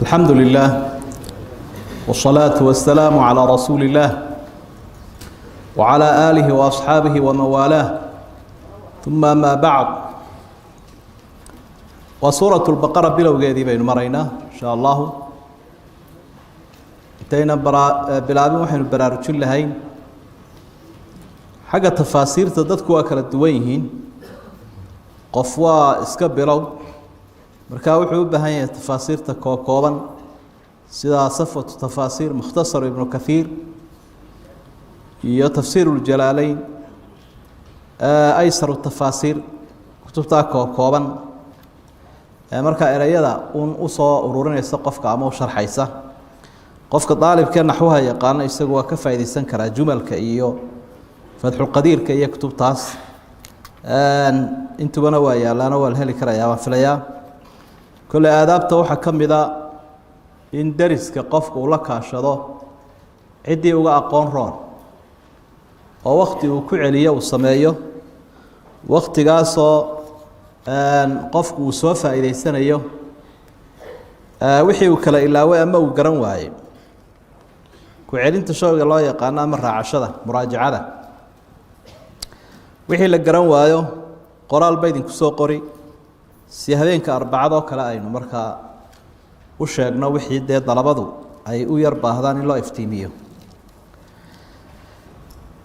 الحمد لله والصلاة والسلام على رسول الله وعلى آله وأصحابه ومن والاه ثم ما بعد وسورة البقرة بلوغيدي بين مرينا إن شاء الله انتهينا بلابي وحين براروجين لهين حاجة تفاسير تددكوا كلا دوينهين قفوا اسكبلو marka wuxuu u baahan yahay tafaasiirta kooban sida safwatu tafaasiir mukhtasar ibn kathir iyo tafsir al-jalalayn aysar tafaasiir kutubta kooban marka erayada u soo ururinaysa qofka ama u sharxaysa qofka daalibka naxwaha yaqaan isagu waa ka faa'iideysan kara jumalka iyo fathul qadirka iyo kutubtaas intubana waa yaalana waa heli karaya waan filayaa كل آدابته وحا كمدا إن درسك قفك ولا كاشدو عدي وقا أقون رون ووقتي وكعليا وصمايا وقتي قاسو قفك وصوفا إلي سنة وحي وكلا إلا وأما وقرن واي كعلين تشوق الله يقانا مرة عشرة مراجعة وحي لقرن وايو قرال بيدين كسو قري si habeenka arbacado kale aynu marka u sheegno wixii dalabadu ay u yar baahdaan in loo iftiimiyo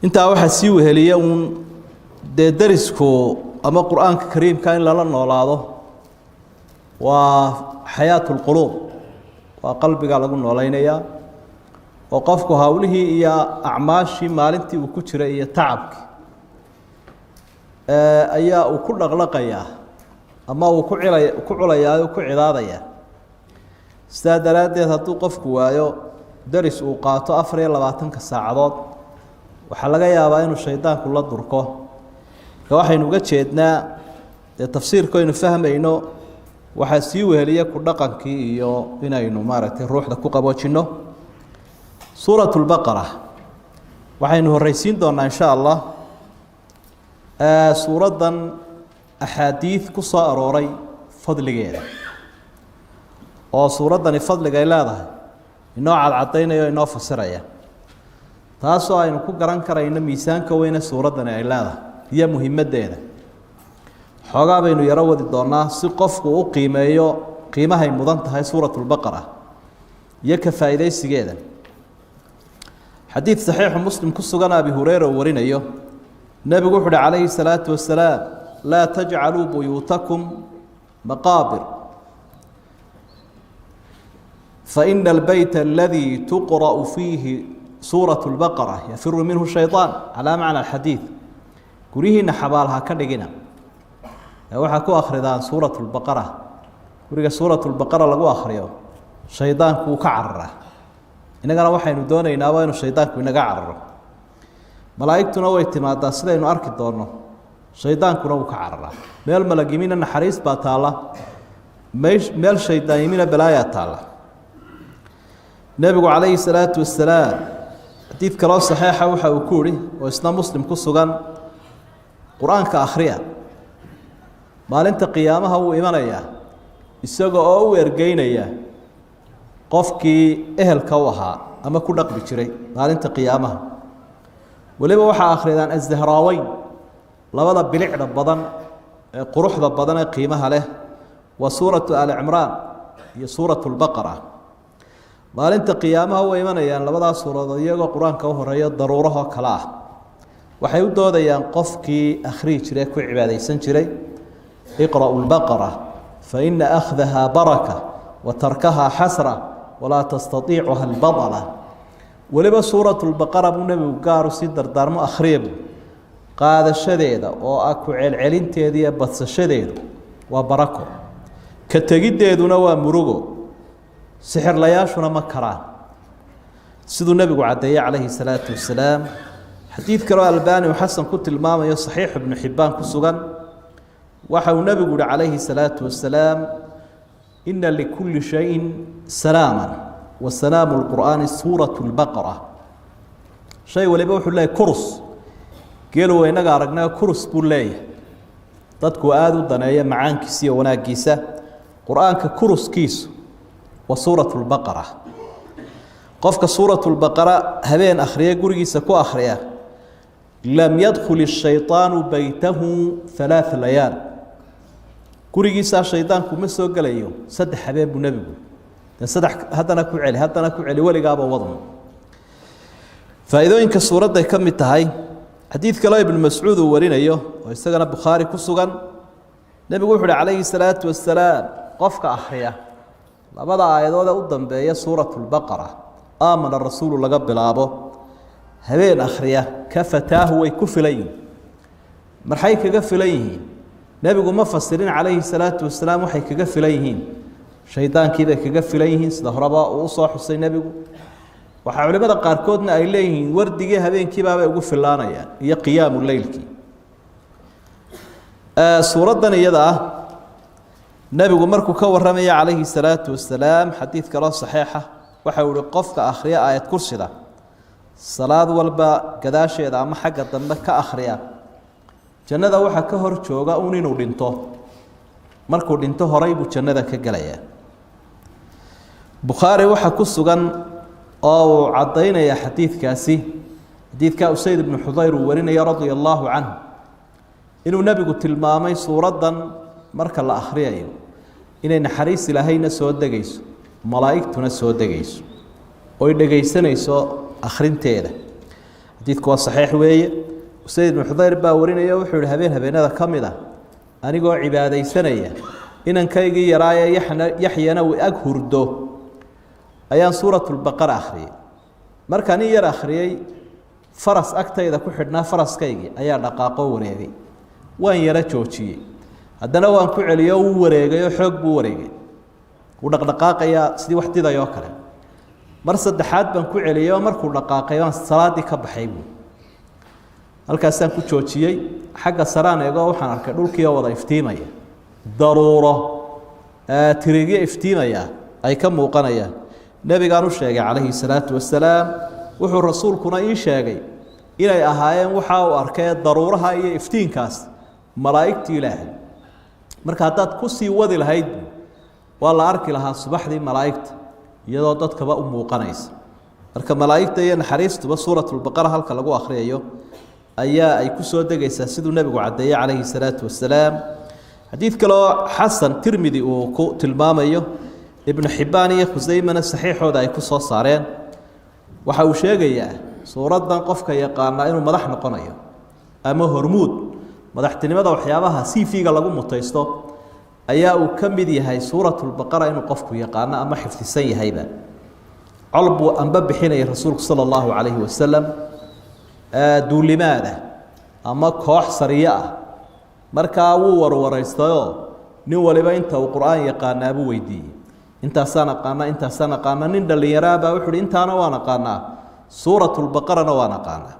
inta waxa si weheliya darisku ama quraanka kariimka in la noolaado waa xayaatul qulub waa qalbiga lagu nooleynaya oo qofku hawlihii iyo acmaashi maalintii uu ku jiray iyo tacabki ayaa uu ku dhaqlaqayaa ama uu ku culayaa ku cidaadaya istaadaraadeed hadduu qofku waayo daris uu qaato 24 saacadood waxa laga yaabaa inuu shaydaanku la durko waxaynu uga jeednaa tafsiirka inuu fahmayno waxa si weheliya ku dhaqankii iyo inaynu maaragtay ruuxda ku qaboojino suuratul baqara waxaynu horeysiin doonaa insha Allah suuradan أحاديث كسر أروري فضل جيدا أو سورة دني فضل جيلادها إنه على عطينا إنه فسرية تاسو إنه كجران كرينا ميسان كوينا سورة دني جيلادها هي مهمة جيدا حاجة بينه يروّد الدرنا سقف قيمة هي مضنت هاي سورة البقرة يكفى إليه سجدا حديث صحيح مسلم كسر أبي هريرة ورينا يو النبي قول عليه الصلاة والسلام لا تجعلوا بيوتكم مقابر فإن البيت الذي تقرأ فيه سورة البقرة يفر منه الشيطان على معنى الحديث كريه نحبالها كدغنا وحكو أخردان سورة البقرة كريه سورة البقرة لغو أخريو شيطان كو كعرر إننا وحي ندون إناوين الشيطان كو نقعرر ملائكتنا ويتمادا سيدا إنو أركي دورنو شيطان كنا وكعرّا مال ملاجمين النحريس باتالا مال شيطان يمين بلايا تالا النبي عليه الصلاة والسلام حديث كلام صحيح وحا وكوري وإسلام مسلم كسوغان قرآن كأخريا مال انت قيامها وإيمانيا إساقو أو إرقينيا قفكي إهل كوها أما كنا قبتشري مال انت قيامها ولما وحا آخريان الزهراوين labada bilicda badan ee quruxda badan ee qiimaha leh wa suuratu al-imran iyo suuratu al-baqara maalinta qiyaamaha way imanayaan labada suuradood iyagoo quraanka u horeeyo daruuraha kala ah waxay u doodayaan qofkii akhri jiray ku cibaadeysan jiray iqra'u al-baqara fa inna akhdaha baraka wa tarkaha hasra wa la tastati'uha al-badala waliba suuratu al-baqara buu nabigu gaar u si dardaarmo akhriyo qaadashadeeda oo ku celcelinteeda iyo badsashadeedu waa barako ka tagideeduna waa murugo sixir layaashuna ma karaan sidoo nabigu cadeeyay calayhi salaatu wasalaam xadiid kale albani oo xasan ku tilmaamayo saxiix ibn xibaan ku sugan waxa uu nabigu calayhi salaatu wasalaam inna likulli shay'in salaaman wa salaamu alqur'ani suuratu albaqara shay waliba wuxuu leeyahay kurs geelo weynaga aragnaa kurs buu leeyahay dadku aad u daneeya macaankiisa iyo wanaagiisa quraanka kurskiisu وسورة البقرة قفك سورة البقرة هبين أخرية قرقيسة كو أخرية لم يدخل الشيطان بيته 3 ليال قرقيسة الشيطان كمسو قليو سد حبيب النبي سدح هدنا كعلي ولي قابا وضم فإذا إنك السورة دي كم التهاي حديث كلا ابن مسعود ورين أيوه ويستغنى بخاري كسوغان نبي يقول عليه الصلاة والسلام قفك أخرية لبدا آيادو دا قدام بأي سورة البقرة آمن الرسول لقبل أبو هبين أخرية كفتاه ويكفلين مرحي كقفليه نبي يقول مفسرين عليه الصلاة والسلام وحي كقفليه شيطان كذا كقفليه سدهربا وصاح حسين نبي waxaa culimada qaarkoodna ay leeyihiin wardigii habeenkii baa ugu filaanayaan iyo qiyaamul leylki suuradan iyada nabigu markuu ka waramay calayhi salaatu wasalaam xadiis kale saxiixa waxa uu qofka akhriya aayad kursida salaad walba gadaasheeda ama xagga dambe ka akhriya jannada waxa ka hor jooga inuu dhinto markuu dhinto horay buu jannada ka galaya Bukhari waxa ku sugan oo cadaynaya xadiidkaasi xadiidka Usayd ibn Hudayr warinaya radiyallahu anhu inuu nabigu tilmaamay suuradan marka la akhriyayo inay naxariis ilaahayna soo dagayso malaa'igtuna soo dagayso oo dhagaysanayso akhrinteeda xadiidku waa saxiix weeye Usayd ibn Hudayr baa warinaya wuxuu habeenada kamida anigoo cibaadaysanaya inankaygi yaraaya yaxyana uu ag hurdo ayaan suuratul baqara akhriyay markaan yar akhriyay faras agtayda ku xidhnaa faraskaygi ayaa dhaqaaqo wareegay waan yara joojiyay haddana waan ku celiyo uu wareegay xoog buu wareegay uu dhaqdhaqaaqaya sidii wax didayo kale mar saddexaad baan ku celiyo markuu dhaqaaqay waan salaadii ka baxay halkaasaan ku joojiyay xagga saraan eego waxaan arkay dhulkii wada iftiimaya daruuro tiriga iftiimaya ay ka muuqanayaan nabigaan u sheegay calayhi salaatu wasalaam wuxuu rasuulkuna ii sheegay inay ahaayeen waxa uu arkay daruuraha iyo iftiinkaas malaa'igtii ilaahay marka hadaad ku sii wadi lahayd waa la arki lahaa subaxdii malaa'igta iyadoo dadkaba u muuqanaysa marka malaa'igta iyo naxariistuba suuratul baqara halka lagu akhriyayo ayaa ay ku soo degaysaa siduu nabigu cadeeyay calayhi salaatu wasalaam xadiid kale oo xasan tirmidi uu ku tilmaamayo ابن حبان iyo Khuzaymana saxiixooda ay ku soo saareen waxa uu sheegayaa suuradan qofka yaqaan inuu madax noqonayo ama hormuud madaxtinimada waxyaabaha CV-ga lagu mutaysto ayaa uu kamid yahay suuratul baqara inuu qofku yaqaan ama xifdisan yahayba qalbu anba bixinay rasuulku sallallahu alayhi wasallam duulimaada ama koox sariya marka uu warwaraystayo nin waliba inta uu quraan yaqaan abu weydiiyay inta sana qaana nin dhalinyaraba wuxuu intaana waana qaana suuratul baqara waana qaana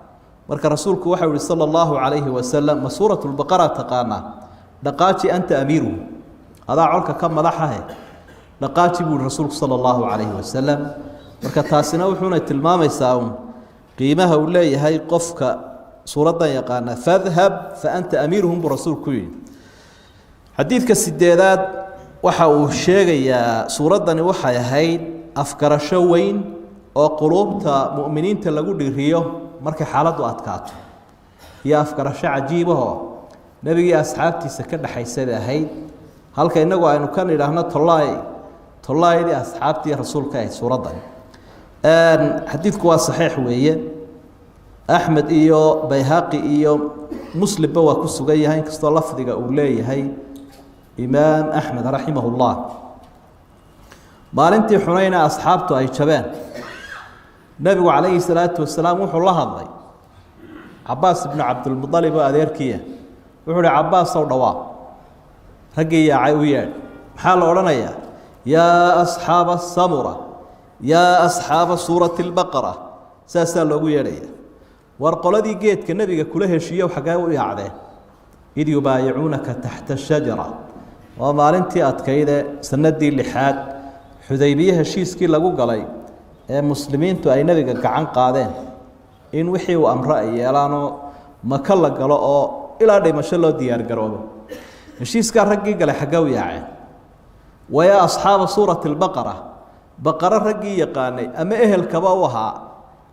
marka rasuulku waxa uu sallallahu alayhi wasallam suuratul baqara taqaana dhaqaaji anta amiru hada colka ka madaxahay dhaqaaji buu rasuulku sallallahu alayhi wasallam marka taasina wuxuuna tilmaamaysaa qiimaha uu leeyahay qofka suuradan yaqaana fadhhab fa anta amiruhum bu rasuulku xadiidka sideedaad waxa uu sheegayaa suuradani waxay ahayd afkarasho weyn oo qulubta mu'miniinta lagu dhiriyo markay xaaladdu adkaato iyo afkarasho cajiib ah nabigi asxaabtiisa ka dhaxaysay ahayd halka inagu aynu kan idhaahno tollaaydi asxaabtii rasuulka ay suuradan xadiidku waa saxiix weeye Ahmed iyo Bayhaqi iyo Muslim waa ku sugan yahay kastoo lafdiga uu leeyahay إمام أحمد رحمه الله maalintii xunayna asxaabtu ay jabeen nabigu calayhi salaatu wasalaam wuxuu la hadlay Abbas ibn Abdul Muttalib adeerkiya wuxuu yiri Abbas oo dhawaa ragii yaacay u yeedh maxaa la oranayaa yaa asxaab as-samura yaa asxaab suurati al-baqara saasa loogu yeedhaya war qoladii geedka nabiga kula heshiyo xagaa u yaacdeen id yubaayicunaka tahta ash-shajara wa maalintii adkayde sanadii lixaad Xudaybiya heshiiskii lagu galay ee muslimiintu ay nabiga gacan qaadeen in wixii uu amro ay yeelaano maka la galo oo ilaa dhimasho loo diyaar garoobo heshiiska raggii galay xagaa u yaaceen waya asxaab suurati al-baqara baqara raggii yaqaanay ama ehelkaba u ahaa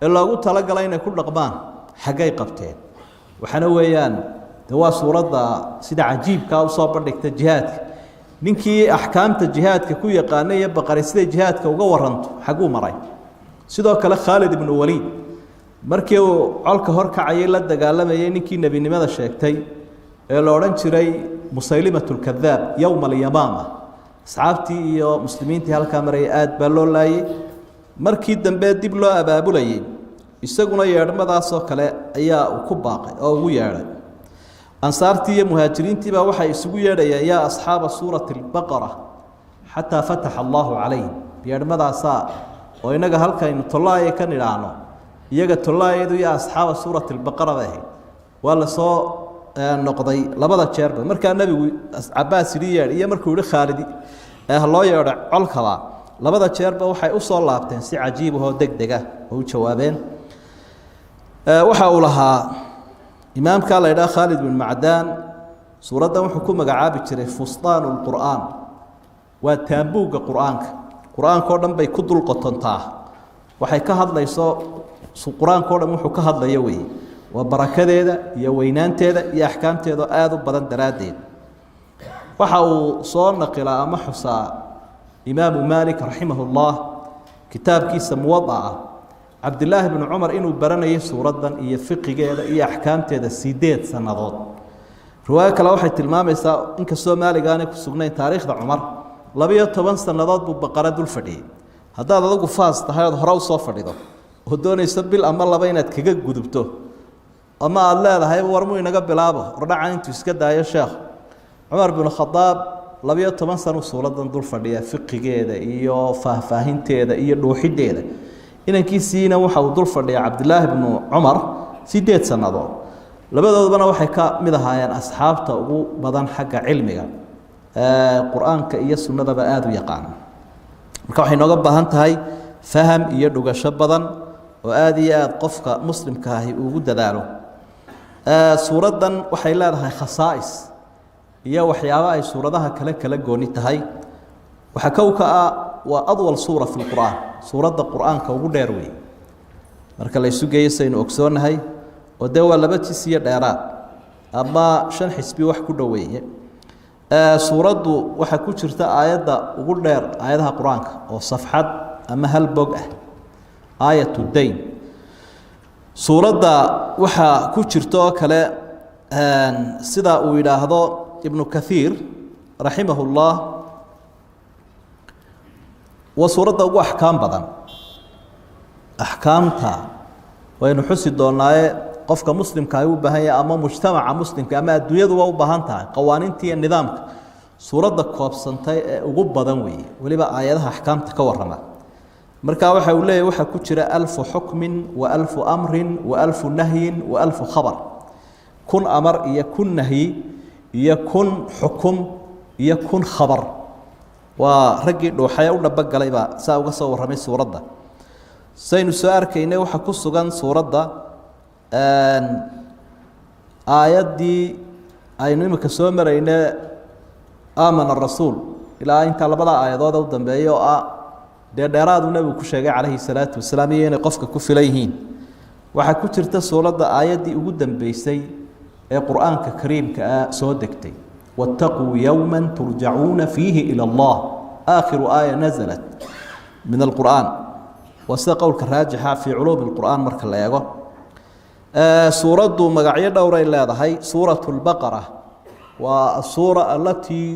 ee loogu talagalay inay ku dhaqmaan xaggay qabteen waxaana weeyaan waa suuradda sida cajiibka u soo bandhigta jihaadka ninkii axkaamta jihaadka ku yaqaanay ee baqara sida jihaadka uga waranto xaguu maray sidoo kale Khalid ibn Walid markii uu colka hor kacay la dagaalamayay ninkii nabinimada sheegtay ee la oran jiray Musaylimatul Kadhaab yawm al-Yamama asxaabtii iyo muslimiintii halka maray aad baa loo laayay markii dambe dib loo abaabulayay isaguna yeedhmadaas oo kale ayaa ku baaqay oo ugu yeedhay ansaartii iyo muhaajiriintii baa waxay isugu yeedhayeen yaa asxaaba suurati al-Baqara hatta fataha Allahu calayhim yeedhmadaasa oo inaga halkaynu tollaayay ka nidhaano iyaga tollaayadu iyo asxaaba suurati al-Baqara bay waa la soo noqday labada jeerba marka nabigu Abbas riyaad iyo markuu yiri Khalid loo yeedho colkaba labada jeerba waxay u soo laabteen si cajiib ah oo degdeg ah oo jawaabeen waxa uu lahaa imaamka la yiraahdo Khalid bin Macdan suuraddan wuxuu ku magacaabi jiray fustaanul qur'aan waa taambuuga qur'aanka qur'aanka oo dhan bay ku dul qotontaa waxay ka hadlayso qur'aanka oo dhan wuxuu ka hadlayo weey waa barakadeeda iyo weynaanteeda iyo ahkaamteeda aad u badan daraadeed waxa uu soo naqila ama xusaa imaam Malik rahimahullah kitaabkiisa Muwatta Abdullah ibn Umar inuu baranayay suuraddan iyo fiqigeeda iyo ahkaamteeda 8 sanadood riwaayad kale waxay tilmaamaysaa in kasoo Maaligaana ku sugnayn taariikhda Umar 12 sanadood buu baqara dul fadhiyay haddaad adigu faas tahay hore u soo fadhido oo doonayso bil ama laba inaad kaga gudubto ama aad leedahay warmu inaga bilaabo ordhaca intuu iska daayo sheekh Umar ibn Khattab 12 sano suuraddan dul fadhiya fiqigeeda iyo faahfaahinteeda iyo dhuuxideeda inankiisiina waxa uu dul fadhiyay Abdullah ibn Umar 8 sanadood labadoodana waxay ka mid ahaayeen asxaabta ugu badan xagga cilmiga quraanka iyo sunnadaba aad u yaqaan marka waxay nooga baahan tahay faham iyo dhugasho badan oo aad iyo aad qofka muslimka ah ugu dadaalo suuraddan waxay leedahay khasaa'is iyo waxyaabo ay suuradaha kala gooni tahay waxa ka waa adwal suura fi quraan suuradda quraanka ugu dheer weey marka la isu geeyo saynu ogsoonahay oo waa laba jisiyo dheeraad ama 5 xisbi wax ku dhaweeye suuraddu waxa ku jirta aayada ugu dheer aayadaha quraanka oo safxad ama hal bog ah aayatu dayn suuradda waxa ku jirta kale sida uu yiraahdo ibn Kathir rahimahullah وسورة ugu ahkaam badan ahkaamta waynu xusi doonaa qofka muslimka ay u baahan yahay ama mujtamaca muslimka ama adduunyadu waa u baahan tahay qawaaniinta iyo nidaamka suuradda koobsantay ee ugu badan weey waliba aayadaha ahkaamta ka warrama marka waxa uu leeyahay waxa ku jira 1000 hukmin wa 1000 amrin wa 1000 nahyin wa 1000 khabar kun amar iyo kun nahy iyo kun hukum iyo kun khabar ورجل وحياة ولا بقى بقى ساوى صور رمي سورة ده سين سؤال كينه وحكوا سجان سورة ده آيات دي أينو مكسوم مرينا آمن الرسول إلى أن طلب آيات ده ودم بيو دراد النبي كشجع عليه الصلاة والسلام ينقفك كفليهين وحكوا ترت سورة ده آيات دي وجودن بيسي القرآن ككريم كسودكتي واتقوا يوما ترجعون فيه إلى الله آخر آية نزلت من القرآن وسقوا الراجحة في علوم القرآن مرك الله يقول سورة مقعية دورة إلا هي سورة البقرة والسورة التي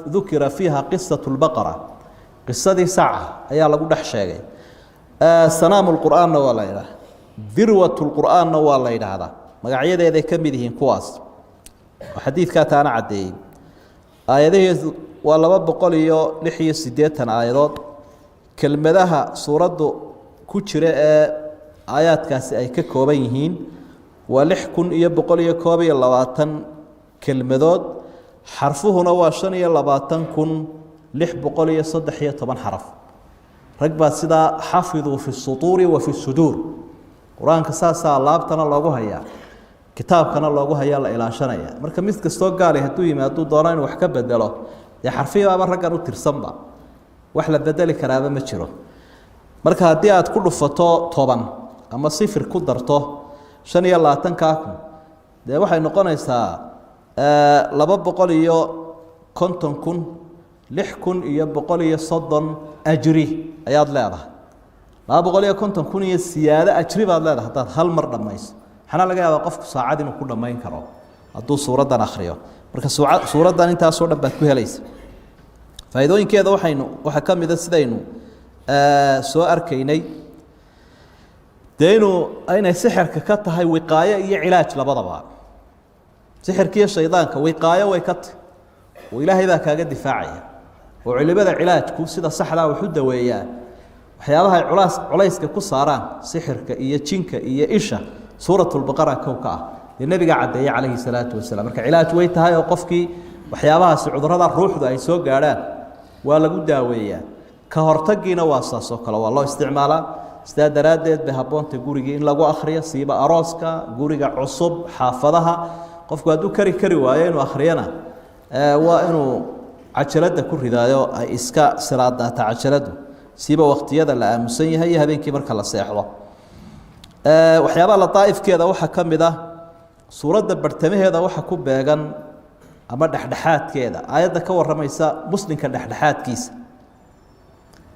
ذكر فيها قصة البقرة قصة دي ساعة هي على قد حشاقي سنام القرآن ولا إله ذروة القرآن ولا إله هذا مقعية ذي كم يدهين كواس وحديث كاتانا عدي آياته والله بقول يو لحية سديتنا آيات كلمتها سورة كتير آيات كاس أي كوبينهين ولحكن يبقول يكوبي اللواتن كلمات حرفه نواشن يلباتن كن لح بقول يصدح هي طبعا حرف ركبة سدا حافظوا في السطور وفي الصدور قرآن كساسا لابتنا الله هيا كتابكنا loogu hayaa la ilaashanaya marka mid kasto gaar ah haduu yimaado doonaan wax ka bedelo ya xarfiga ama raggan u tirsanba wax la bedeli karaaba ma jiro marka haddii aad ku dhufato 10 ama sifir ku darto 25 kun dee waxay noqonaysaa 250 kun 6,130 ajri ayaad leedahay 250 kun iyo siyaado ajri baad leedahay hadaad hal mar dhamayso xana laga yaabaa qofku saacad inuu ku dhamayn karo hadduu suuradan akhriyo marka suuradan intaas oo dhan baad ku helaysa faa'iidooyinkeeda waxa ka mid ah sidaynu soo arkaynay deenu aynay sixirka ka tahay wiqaayo iyo cilaaj labadaba sixirkiyo shaydaanka wiqaayo way ka tahay oo ilaahay baa kaaga difaacaya oo culimada cilaajku sida saxda ah wuxuu daweeyaa waxyaabaha culayska ku saaraan sixirka iyo jinka iyo isha suuratul baqara kowka ah nabiga cadeeyay calayhi salaatu wasalaam marka cilaaj way tahay oo qofkii waxyaabahaas cudurrada ruuxda ay soo gaaraan waa lagu daaweeyaa ka hortagiina waa saasoo kale waa loo isticmaalaa sida daraadeed bay haboonta guriga in lagu akhriyo siiba arooska guriga cusub xaafadaha qofku hadduu kari waayo inuu akhriyana waa inuu cajalada ku ridaayo ay iska siraadaata cajaladu siiba waqtiyada la aamusan yahay iyo habeenkii marka la seexdo waxyaabaha lataa'ifkeeda waxaa ka mid ah suuradda bartamaheeda waxa ku beegan ama dhexdhexaadkeeda aayadda ka warramaysa muslimka dhexdhexaadkiisa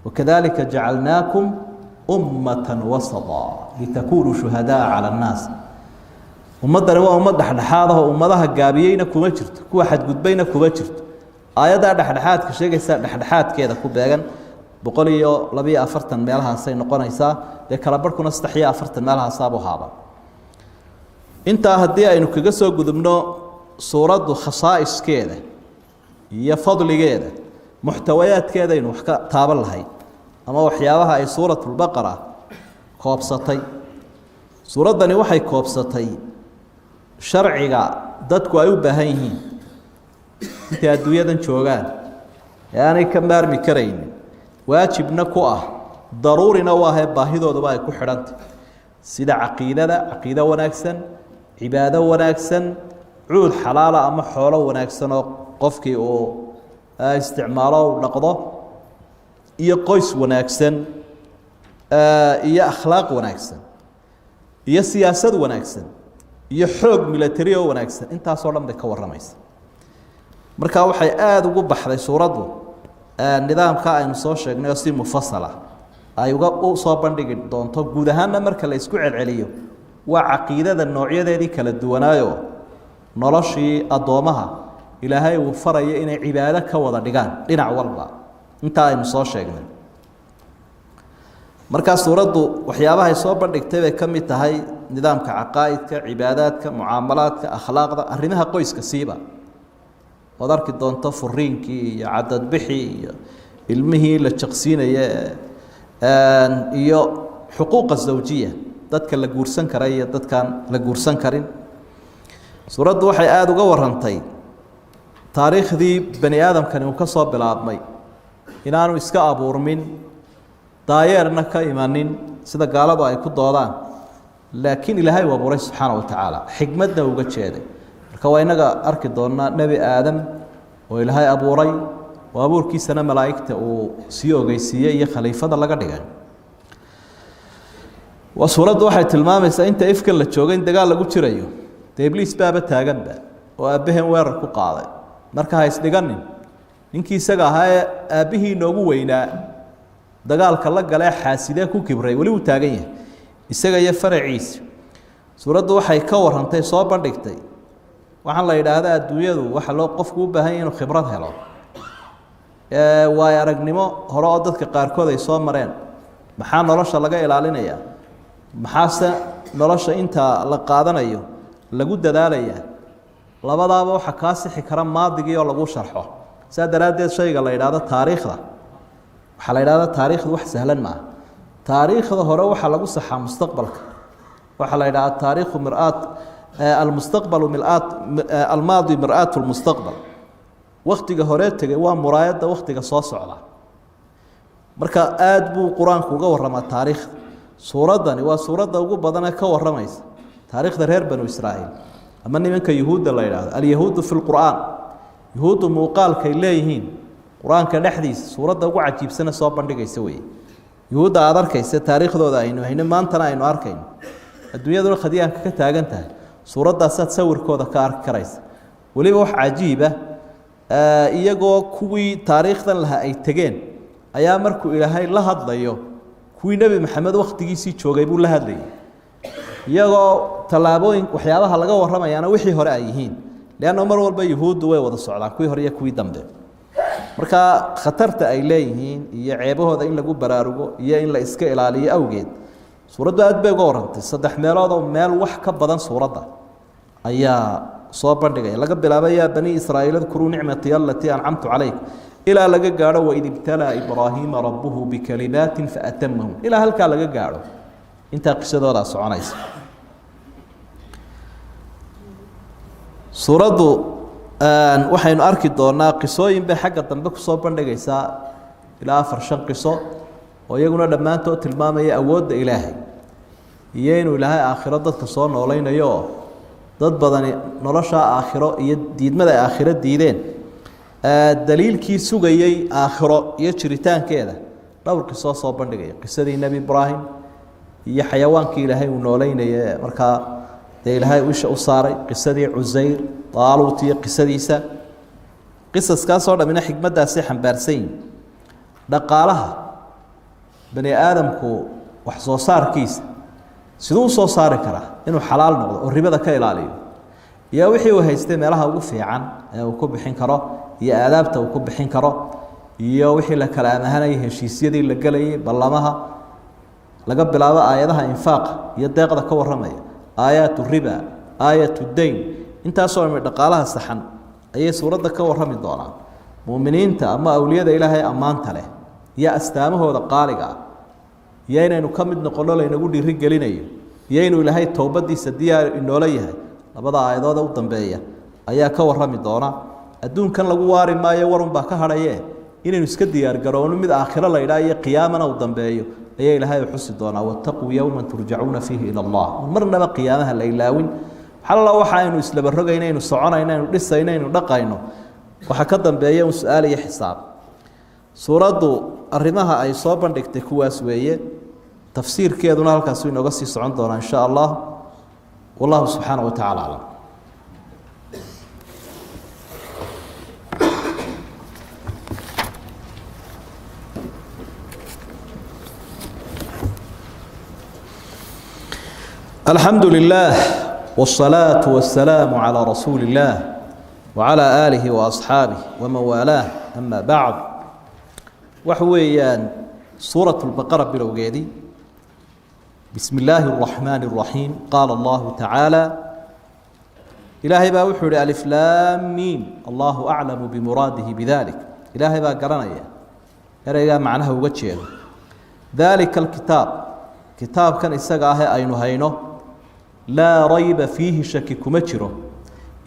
wakadalika jacalnaakum ummatan wasata litakunuu shuhadaa cala annaas ummaddani waa ummad dhexdhexaad ah oo ummadaha gaabiyeyna kuma jirto kuwa xadgudbayna kuma jirto aayaddaa dhexdhexaadka sheegaysa dhexdhexaadkeeda ku beegan 142 meelahaasay noqonaysaa dee kala barhkuna 340 meelahaasaabuu haaba intaa haddii aynu kaga soo gudubno suuraddu khasaa'iskeeda iyo fadligeeda muxtawayaadkeeda aynu wax ka taaban lahay ama waxyaabaha ay suuratulbaqara koobsatay suuraddani waxay koobsatay sharciga dadku ay u baahan yihiin intay adduunyadan joogaan ee aanay ka maarmi karaynin waajibna ku ah daruurina u ahee baahidooduba ay ku xidhantay sida caqiido wanaagsan cibaado wanaagsan cuud xalaala ama xoolo wanaagsan oo qofkii uu isticmaalo u dhaqdo iyo qoys wanaagsan iyo akhlaaq wanaagsan iyo siyaasad wanaagsan iyo xoog military oo wanaagsan intaasoo dhan bay ka warramaysa marka waxay aada ugu baxday suuraddu nidaamka aynu soo sheegnay oo si mufasala ay uga soo bandhigi doonto guud ahaanna marka la isku celceliyo waa caqiidada noocyadeedii kala duwanaayo noloshii addoomaha ilaahay uu faraya inay cibaado ka wada dhigaan dhinac walba intaa aynu soo sheegnay markaa suuraddu waxyaabahay soo bandhigtay bay ka mid tahay nidaamka caqaa'idka cibaadaadka mucaamalaadka akhlaaqda arrimaha qoyska siiba ood arki doonto furiinkii iyo cadadbixii iyo ilmihii la jaqsiinaya iyo xuquuqa zawjiya dadka la guursan kara iyo dadkaan la guursan karin suuraddu waxay aada uga warrantay taariikhdii bani aadamkani uu ka soo bilaabmay inaanu iska abuurmin daayeerna ka imanin sida gaaladu ay ku doodaan laakiin ilaahay uu abuuray subxaana wa tacaala xikmadna uga jeeday marka waa inaga arki doonnaa nebi aadam oo ilaahay abuuray oo abuurkiisana malaa'igta uu sii ogeysiiyey iyo khaliifada laga dhigay waa suuraddu waxay tilmaamaysaa inta ifkan la joogay in dagaal lagu jirayo dee ibliis baaba taaganba oo aabbaheen weerar ku qaaday marka ha isdhiganin ninkii isaga ahaa ee aabbihii inoogu weynaa dagaalka la galee xaasidee ku kibray weli uu taagan yahay isaga iyo faraciisa suuraddu waxay ka warrantay soo bandhigtay waxaan la yidhaahdaa adduunyadu waxa loo qofku u baahan yahay inuu khibrad helo waayo aragnimo hore oo dadka qaarkood ay soo mareen maxaa nolosha laga ilaalinayaa maxaase nolosha inta la qaadanayo lagu dadaalayaa labadaaba waxa kaa sixi kara maadigii oo lagu sharxo saa daraaddeed shayga la yidhaahdo taariikhda waxaa la yidhahdaa taariikhdu wax sahlan maaha taariikhda hore waxaa lagu saxaa mustaqbalka waxaa la yidhahdaa taariikhu mir'aat almustaqbalu mir'aat almaadi mir'aat almustaqbal waqtiga hore tegay waa muraayadda waqtiga soo socda marka aada buu qur-aanku uga warramaa taariikhda suuraddani waa suuradda ugu badan ee ka warramaysa taariikhda reer banu israa'iil ama nimanka yuhuudda la yidhaahdo alyahuudu fi lqur'aan yuhuuddu muuqaalkay leeyihiin qur-aanka dhexdiisa suuradda ugu cajiibsana soo bandhigaysa weeye yuhuudda aad arkaysa taariikhdooda aynu hayno maantana aynu arkayno adduunyaduna khadiyaanka ka taagan tahay suuraddaasaad sawirkooda ka arki karaysa weliba wax cajiiba iyagoo kuwii taariikhdan lahaa ay tegeen ayaa markuu ilaahay la hadlayo kuwii nebi maxamed wakhtigiisii joogay buu la hadlayay iyagoo tallaabooyin waxyaabaha laga warramayaana wixii hore ay yihiin leanna mar walba yuhuuddu way wada socdaan kuwii hore iyo kuwii dambe marka khatarta ay leeyihiin iyo ceebahooda in lagu baraarugo iyo in la iska ilaaliyo awgeed suuraddu aad bay uga warrantay 3 meelood oo meel wax ka badan suuradda ayaa soo bandhigaya laga bilaabo yaa bani israa'iil adkuruu nicmatii allatii ancamtu calaykum ilaa laga gaadho waid ibtalaa ibraahiima rabbuhu bikalimaatin faatamahum ilaa halkaa laga gaadho intaa qisadoodaa soconaysa suuraddu waxaynu arki doonaa qisooyin bay xagga dambe kusoo bandhigaysaa ilaa 4-5 qiso oo iyaguna dhammaantood tilmaamaya awoodda ilaahay iyo inuu ilaahay aakhiro dadka soo noolaynayo oo dad badani nolosha aakhiro iyo diidmada ay aakhiro diideen daliilkii sugayey aakhiro iyo jiritaankeeda dhowr qisoo soo bandhigaya qisadii nebi ibraahim iyo xayawaankii ilaahay uu nooleynayay markaa dee ilaahay isha u saaray qisadii cusayr taaluut iyo qisadiisa qisaskaasoo dhammina xikmaddaasay xambaarsan yihin dhaqaalaha bani aadamku wax soo saarkiisa siduu u soo saari karaa inuu xalaal noqdo oo ribada ka ilaaliyo iyo wixii uu haystay meelaha ugu fiican ee uu ku bixin karo iyo aadaabta uu ku bixin karo iyo wixii la kala amahanayay heshiisyadii la galayay ballamaha laga bilaabo aayadaha infaaqa iyo deeqda ka warramaya aayaatu riba aayatu dayn intaasoo dhammi dhaqaalaha saxan ayay suuradda ka warrami doonaan muuminiinta ama awliyada ilaahay ammaanta leh iyo astaamahooda qaaliga ah iyo inaynu ka mid noqonno laynagu dhiiri gelinayo iyo inuu ilaahay towbadiisa diyaar inoola yahay labada aayadood u dambeeya ayaa ka warrami doona adduunkan lagu waari maayo warun baa ka hadhaye inaynu iska diyaar garowno mid aakhiro la idhaa iyo qiyaamana u dambeeyo ayaa ilaahay u xusi doonaa wattaquu yowman turjacuuna fiihi ila allah marnaba qiyaamaha la ilaawin xalla waxa aynu islaba rogayno aynu soconayno aynu dhisayno aynu dhaqayno waxa ka dambeeya un su'aal iyo xisaab suuraddu arrimaha ay soo bandhigtay kuwaas weeye tafsiirkeeduna halkaas inooga sii socon doonaa insha allah wallahu subxaanahu wa tacaala aclam الحمد لله والصلاة والسلام على رسول الله وعلى آله وأصحابه ومن والاه أما بعد وحويان سورة البقرة بالوجيدي بسم الله الرحمن الرحيم قال الله تعالى إلهي با وحور ألف لام ميم الله أعلم بمراده بذلك إلهي با قرنيا يرى معناه وجهه ذلك الكتاب كتاب كان إساقاه أين هينه لا ريب فيه شك كمجره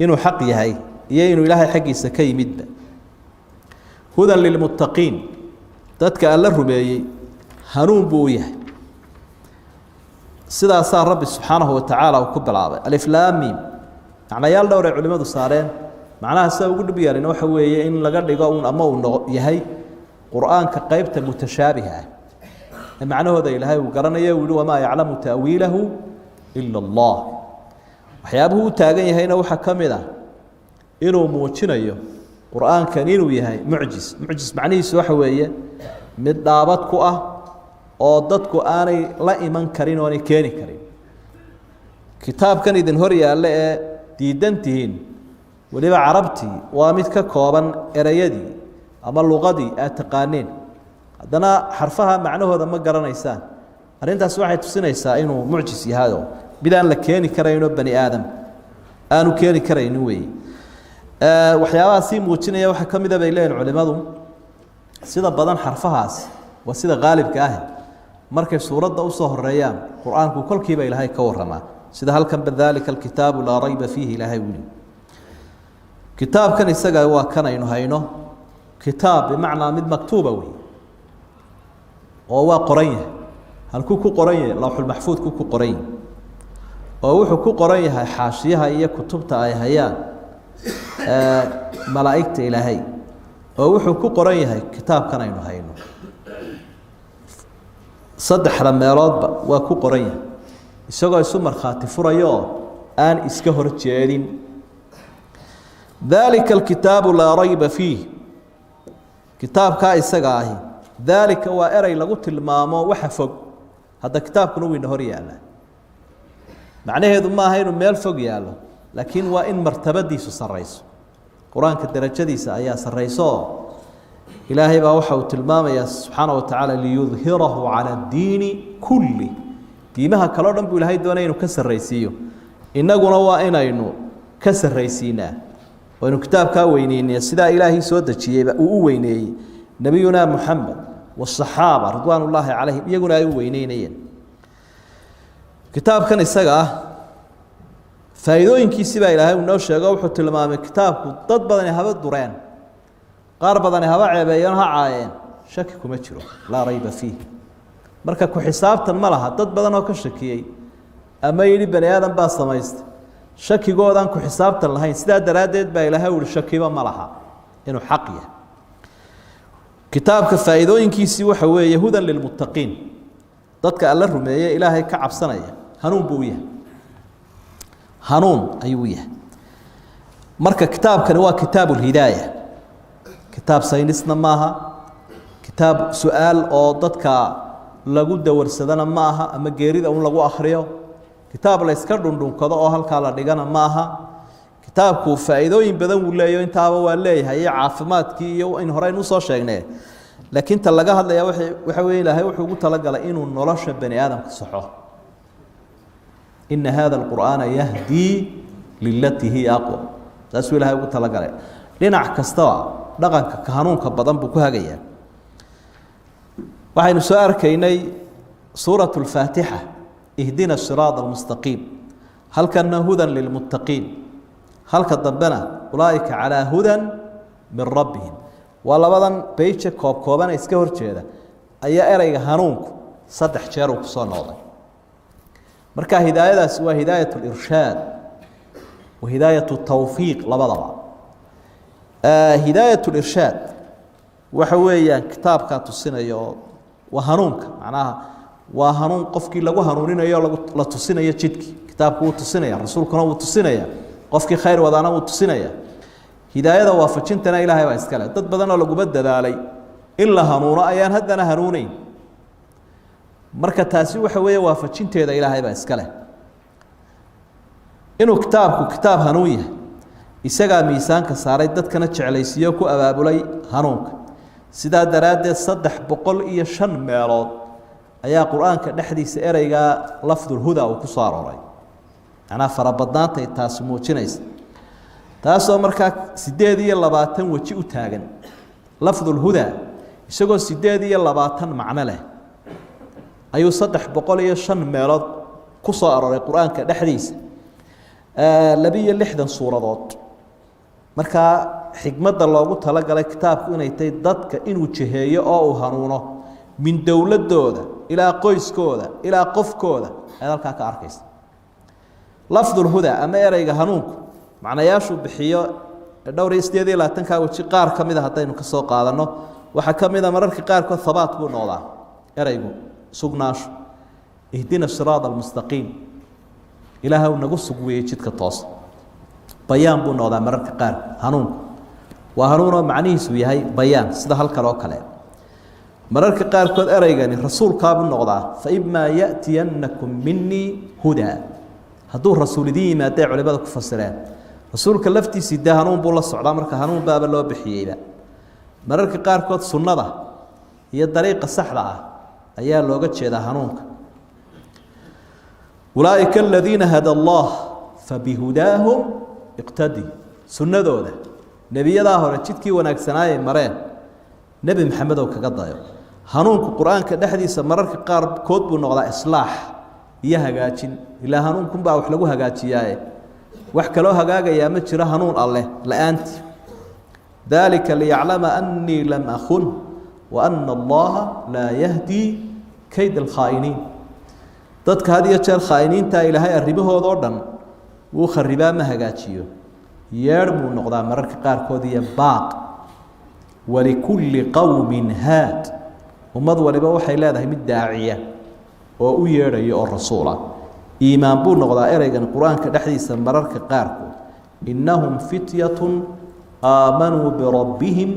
إنه حق يهي إنه إلهي حق سكي مدب هدى للمتقين تدك ألا الربيعي هنون بويه سيدا صار رب سبحانه وتعالى وكب العابي ألف لام ميم يعني يال دور علماء صارين معناها سوى قد بيار إنه حوية إن لقد يقاون أما يهي قرآن كقيبة متشابهة معناه هذا إلهي وقرنا يقول وما يعلم تأويله إلا الله وحيابه تاغن يهينا وحا كميدا إنه موجينايو قرآن كان إنه يهي معجز معنيه waxa weeye mid daabad ku ah oo dadku aanay la iman karin oo keeni karin kitaabkan idin hor yaalla ee diidantiin waliba carabti waa mid ka kooban erayadii ama luqadii aad taqaaneen haddana xarfaha macnahooda ma garanaysaan arrintaas waxay tusinaysaa inuu mucjis yahay bidaan la keeni karayno bani aadam aanu keeni karayno weey waxyaabaha si muujinaya waxa kamid ah bay leeyihiin culimadu sida badan xarfahaas waa sida qaalibka ah markay suuradda u soo horeeyaan quraanku kolkiiba ilaahay ka warramaa sida halkan badalika alkitaabu la rayba fihi ilaahay wili kitaabkan isaga waa kan aynu hayno kitaab bimacnaa mid maktuuba weey oo waa qoran yahay halkuu ku qoran yahay lawxul maxfuudku ku qoran yahay oo wuxuu ku qoran yahay xaashiyaha iyo kutubta ay hayaan malaa'igta ilaahay oo wuxuu ku qoran yahay kitaabkan aynu hayno saddexda meeloodba waa ku qoran yahay isagoo isu markhaati furayo aan iska hor jeedin ذلك الكتاب لا ريب فيه كتاب كايسغا اهي ذلك واري لغو تلمامو وحفق هذا كتاب كنو وين هور يالا معناheedu ma aha inuu meel fog yaalo laakiin waa in martabadiisu sareyso quraanka darajadiisa ayaa sareyso ilaahay baa waxa uu tilmaamaya subhanahu wa ta'ala liyudhhirahu ala ad-din kulli diimaha kala dhan buu ilaahay doonay inuu ka sareysiyo inaguna waa inaynu ka sareysiinaa وإنه كتاب كاوينين سيدا إلهي سودة شيء وويني نبينا محمد والصحابة رضوان الله عليهم يقول أي وينين كتاب كان السجع فايدوين كيسبا إلهي ونوشة جوحة المام كتاب ضد بدني هذا الدوران قارب بدني هذا عبيانها عاين شككوا متشرو لا ريب فيه مركك حساب تنملها ضد بدنه كشكي أما يلي بني آدم باص ما يست shakigoodan ku xisaabtan lahayn sida daraadeed baa ilaahay uu shakiba ma laha inuu xaq yahay kitaabka faa'iidooyinkiisi waxa weeye hudan lil muttaqiin dadka alla rumeeyay ilaahay ka cabsanaya hanuun buu yahay hanuun ayuu yahay marka kitaabkani waa kitaabul hidaayah kitaab saynisna maaha kitaab su'aal oo dadka lagu dawarsadana maaha ama geerida uu lagu akhriyo كتاب لا يسكرون دون كذا أهل كلا دجانا معها كتاب كوفايدوين بدن ولا ينتهى ولا هي عافمات كي وإن هراي نص شيء لكن تلاقاها اللي وحوي لها وحوي تلاقى لإنه نرش بني آدم كصحة إن هذا القرآن يهدي للتي هي أقوى تسوي لها وتلاقى لنا عكستوا دعنا كهانون كبدن بكوها جيا وحين سؤال كيني سورة الفاتحة اهدنا الصراط المستقيم هل كان هدى للمتقين هل كذبنا أولئك على هدى من ربهم ولا بدن بيتش كوبان اسكور جيدا أي أري هانونك صدح شارك صنوضي مركا هداية سوى هداية الإرشاد وهداية التوفيق لبضبع هداية الإرشاد وحويا كتاب كاتو السنة وهانونك معناها وهانون قفكي لغو هانونين ايو لا تسينيا جدكي كتابك و تسينيا رسولكنا و تسينيا قفكي خير ودانا و تسينيا هداية وافجنتنا إلهي واسكاله dad badan oo lagu badalay illa hanuuna ayaan hadana hanuunayn marka taasi waxa weeye waafajinteeda Ilaahay baa iskale inuu kitaabku kitaab hanuun yahay isaga miisaanka saaray dadkana jeclaysiyo ku abaabulay hanuunka sida daraadeed 305 meelood ayaa quraanka dhaxdiisa ereyga lafdul huda uu ku soo arooray ana farabadnaantay taas muujinaysa taasoo markaa 8 waji u taagan lafdul huda isagoo 8 macno leh ayuu 305 meelood ku soo arooray quraanka dhaxdiisa 62 suuradood markaa xigmadda loogu talagalay kitaabku inay tahay dadka inuu jiheeyo oo uu hanuuno min dawladooda إلى قيس كودا إلى قف كودا هذا الكاك أركيس لفظ الهدى أما يرى هنوك معنى ياشو بحياء الدوري استيادي لا تنكا وشقار كم إذا هتين كسوق هذا إنه وحكم إذا مرر كقار كثبات بون الله يرى سوقناش اهدنا الصراط المستقيم إلها ونقص قوي جد كطاس بيان بون الله مرر كقار هنوك وهنون معنيه سوي هاي بيان سده هالكلام كلام مررك قاركود أريجاني رسول قابل نقضة فإما يأتينكم مني هدى هدو الرسول دي ما داعوا لبادك فسران رسول كلفتي سيده هنون بولا الصعداء مركا هنون باب الله بحييلا مررك قاركود سنة هي الطريقة الصحراء أيها اللوغة شيدا هنونك أولئك الذين هدى الله فبهداهم اقتدي سنة دولة نبي الله رجتكي ونكسناي مرين نبي محمد وكقضايا هنونك القرآن كدحديث مررك قارب كود بنقضاء إصلاح يا هجاجين إلا هنونكم بقى وحلقوا هجاجياي وحكلوا هجاجا يا متشرا هنون الله لأنت ذلك ليعلم أني لم أخن وأن الله لا يهدي كيد الخائنين ضدك هذه الخائنين تا إلى هاي الربا هو ضردن وخربا ما هجاجيو يرمو نقضاء مررك قارب كود يباق ولكل قوم هاد ummad waliba waxay leedahay mid daaciya oo u yeerayo oo rasuula iimaan buu noqdaa ereygan quraanka dhexdiisa mararka qaarkood innahum fityatun aamanuu birabbihim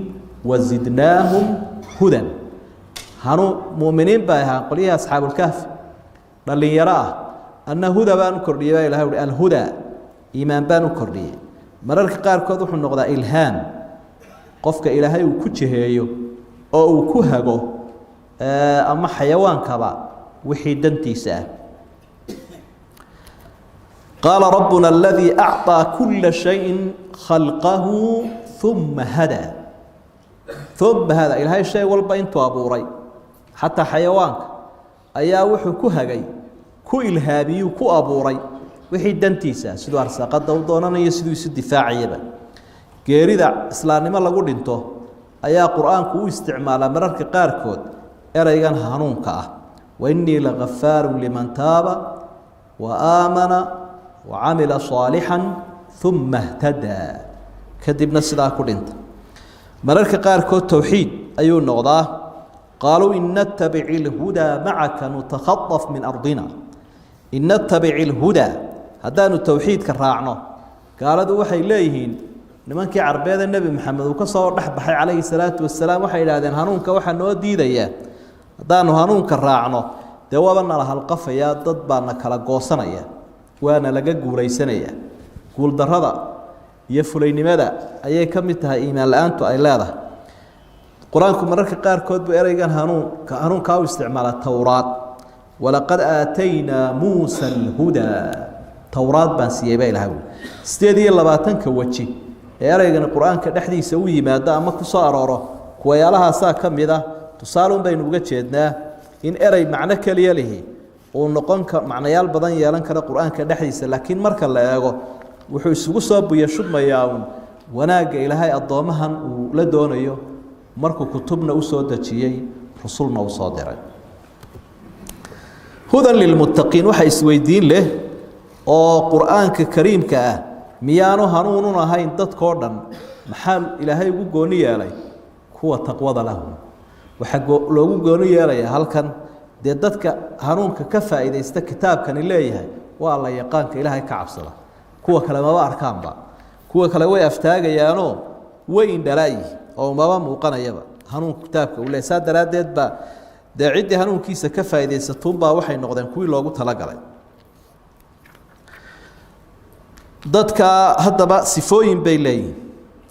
wazidnaahum hudan hanu muuminiin baa ahaa qoliyaha asxaabul kahf dhalinyaro ah anna huda baan kordhiyay ilaahay alhuda iimaan baan kordhiyay mararka qaarkood wuxuu noqdaa ilhaam qofka ilaahay uu ku jiheeyo oo uu ku hago ama xayawaankaba wixii dantiisa قال ربنا الذي أعطى كل شيء خلقه ثم هدى ثم هذا إلى هاي الشيء والبين توابوري حتى حيوانك أيا وحو كهجي كو إلهابي وكو أبوري وحي دنتيسا سدو أرساقات دودونا يسدو يسد دفاعي با geerida islaamnimo lagu dhinto ayaa quraanku u isticmaala mararka qaarkood eraygan hanuunka ah wa inni laghafarun liman taaba wa aamana wa amila salihan thumma ihtada kadibna sidaa ku dhinta mararka qaarkood tawxiid ayuu noqdaa qaaluu innattabi'il huda ma'aka nutakhattaf min ardina innattabi'il huda haddaanu tawxiidka raacno gaaladu waxay leeyihiin nimankii carbeeda nabi maxamed uu ka soo dhaxbaxay calayhi salaatu wasalaam waxay yiraahdeen hanuunka waxa noo diidaya hadaanu hanuunka raacno de waabana la halqafaya dad baana kala goosanaya waana laga guulaysanaya guul darada iyo fulaynimada ayay ka mid tahay iimaan la'aantu ay leedahay quraanku mararka qaarkood buu ereygan hanuunka u isticmaala tawraad walaqad aatayna muusa alhuda tawraad baan siiyay ilaahay 28 waji eraygan quraanka dhexdiisa u yimaado ama ku soo arooro kuwayaalahaas ka mid ah tusaalun baynu uga jeednaa in eray macna kaliya leh oo noqon ka macnayaal badan yeelan kara quraanka dhexdiisa laakiin marka la eego wuxuu isugu soo buya shubmayaa wanaaga ilaahay adoomahan uu la doonayo markuu kutubna u soo dajiyay rasuulna u soo diray hudan lil muttaqiin waxa isweydiin leh oo quraanka kariimka ah miyaanu hanuunun ahayn dadkoo dhan maxaa ilaahay ugu gooni yeelay kuwa taqwada lahu waxa loogu gooni yeelaya halkan dee dadka hanuunka ka faa'iideysta kitaabkani leeyahay waa la yaqaanka ilaahay ka cabsada kuwa kale maba arkaanba kuwa kale way aftaagayaanoo way indhalaayi oo maba muuqanayaba hanuunka kitaabka uu leeyahay saa daraadeed baa dee ciddii hanuunkiisa ka faa'iideysatuunbaa waxay noqdeen kuwii loogu talagalay dadka haddaba sifooyin bay leeyihiin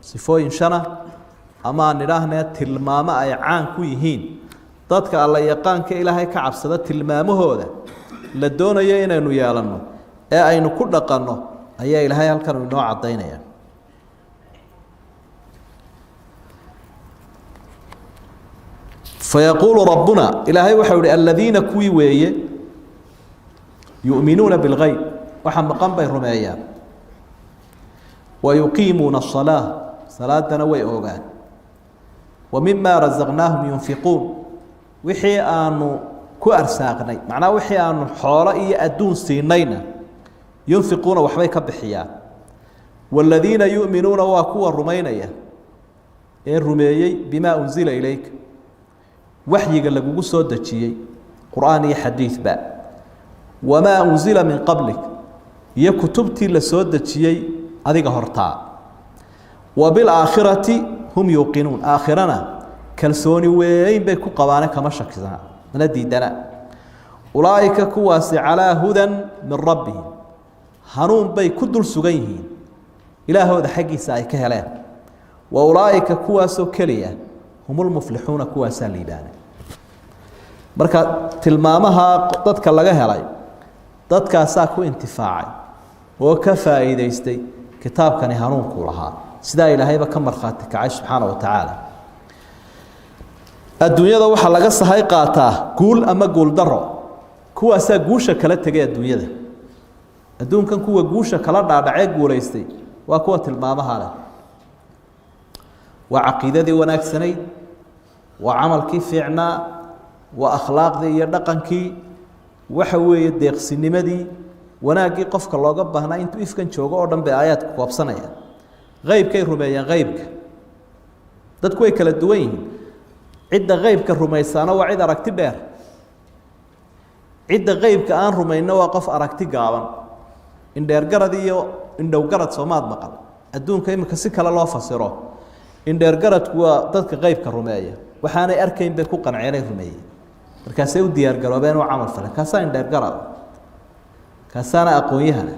sifooyin shana ama aan idhaahnee tilmaamo ay caan ku yihiin dadka alla yaqaanka ilaahay ka cabsada tilmaamahooda la doonayo inaynu yeelanno ee aynu ku dhaqanno ayaa ilaahay halkan inoo cadaynaya فيقول ربنا إلهي وحول الذين كوي ويه يؤمنون بالغيب وحم مقام بين رميان ويقيمون الصلاة صلاة نوي أوغان ومما رزقناهم ينفقون وحي أنو كأرساقني معناه وحي أنو حورئي أدون سينينا ينفقون وحبيك بحياة والذين يؤمنون وكوا الرمينية الرميي بما أنزل إليك وحي قال لك قصة دجيي قرآني حديث باء وما أنزل من قبلك يكتبتي لسود دجيي هذه هرتا وبالآخرة هم يوقنون آخرنا كالسوني وين بيكو قوانا كما شكسنا من الديدنا أولئك كواس على هدى من ربهم هنون بي كدل سجيهين إلى هذا حقي سايك هلان وأولئك كواس كليا هم المفلحون كواس الليدان مركا تلمامها ضدك لغا هلاي ضدك ساكو انتفاعي وكفى إذا يستي كتاب كان هارون كلها سدا إلهي بكمر خاتك عايش سبحانه وتعالى الدنيا ده وحلا قصة هاي قاطع قول أما قول درو كوا سا جوشة كلا تجي الدنيا ده الدنيا كان كوا جوشة كلا دعاء قول يستي وقوة المامة هذا وعقيدة دي وناك سني وعمل كيف فعنا وأخلاق دي يرقن كي وحوي الدق سينما دي wanaagii qofka looga baahnaa intuu ifkan joogo oo dhan bay aayaadku koobsanayaan qaybkay rumeeyaan qaybka dadku way kala duwan yihiin cidda qaybka rumaysaana waa cid aragti dheer cidda qaybka aan rumayno waa qof aragti gaaban indheer garad iyo indhow garad Soomaad maqal adduunka imika si kale loo fasiro indheer garadku waa dadka qaybka rumeeya waxaanay arkayn bay ku qanceenay rumeeyay markaasay u diyaar garoobeen oo camal falan kaasa indheer garad kaasana aqoon-yahana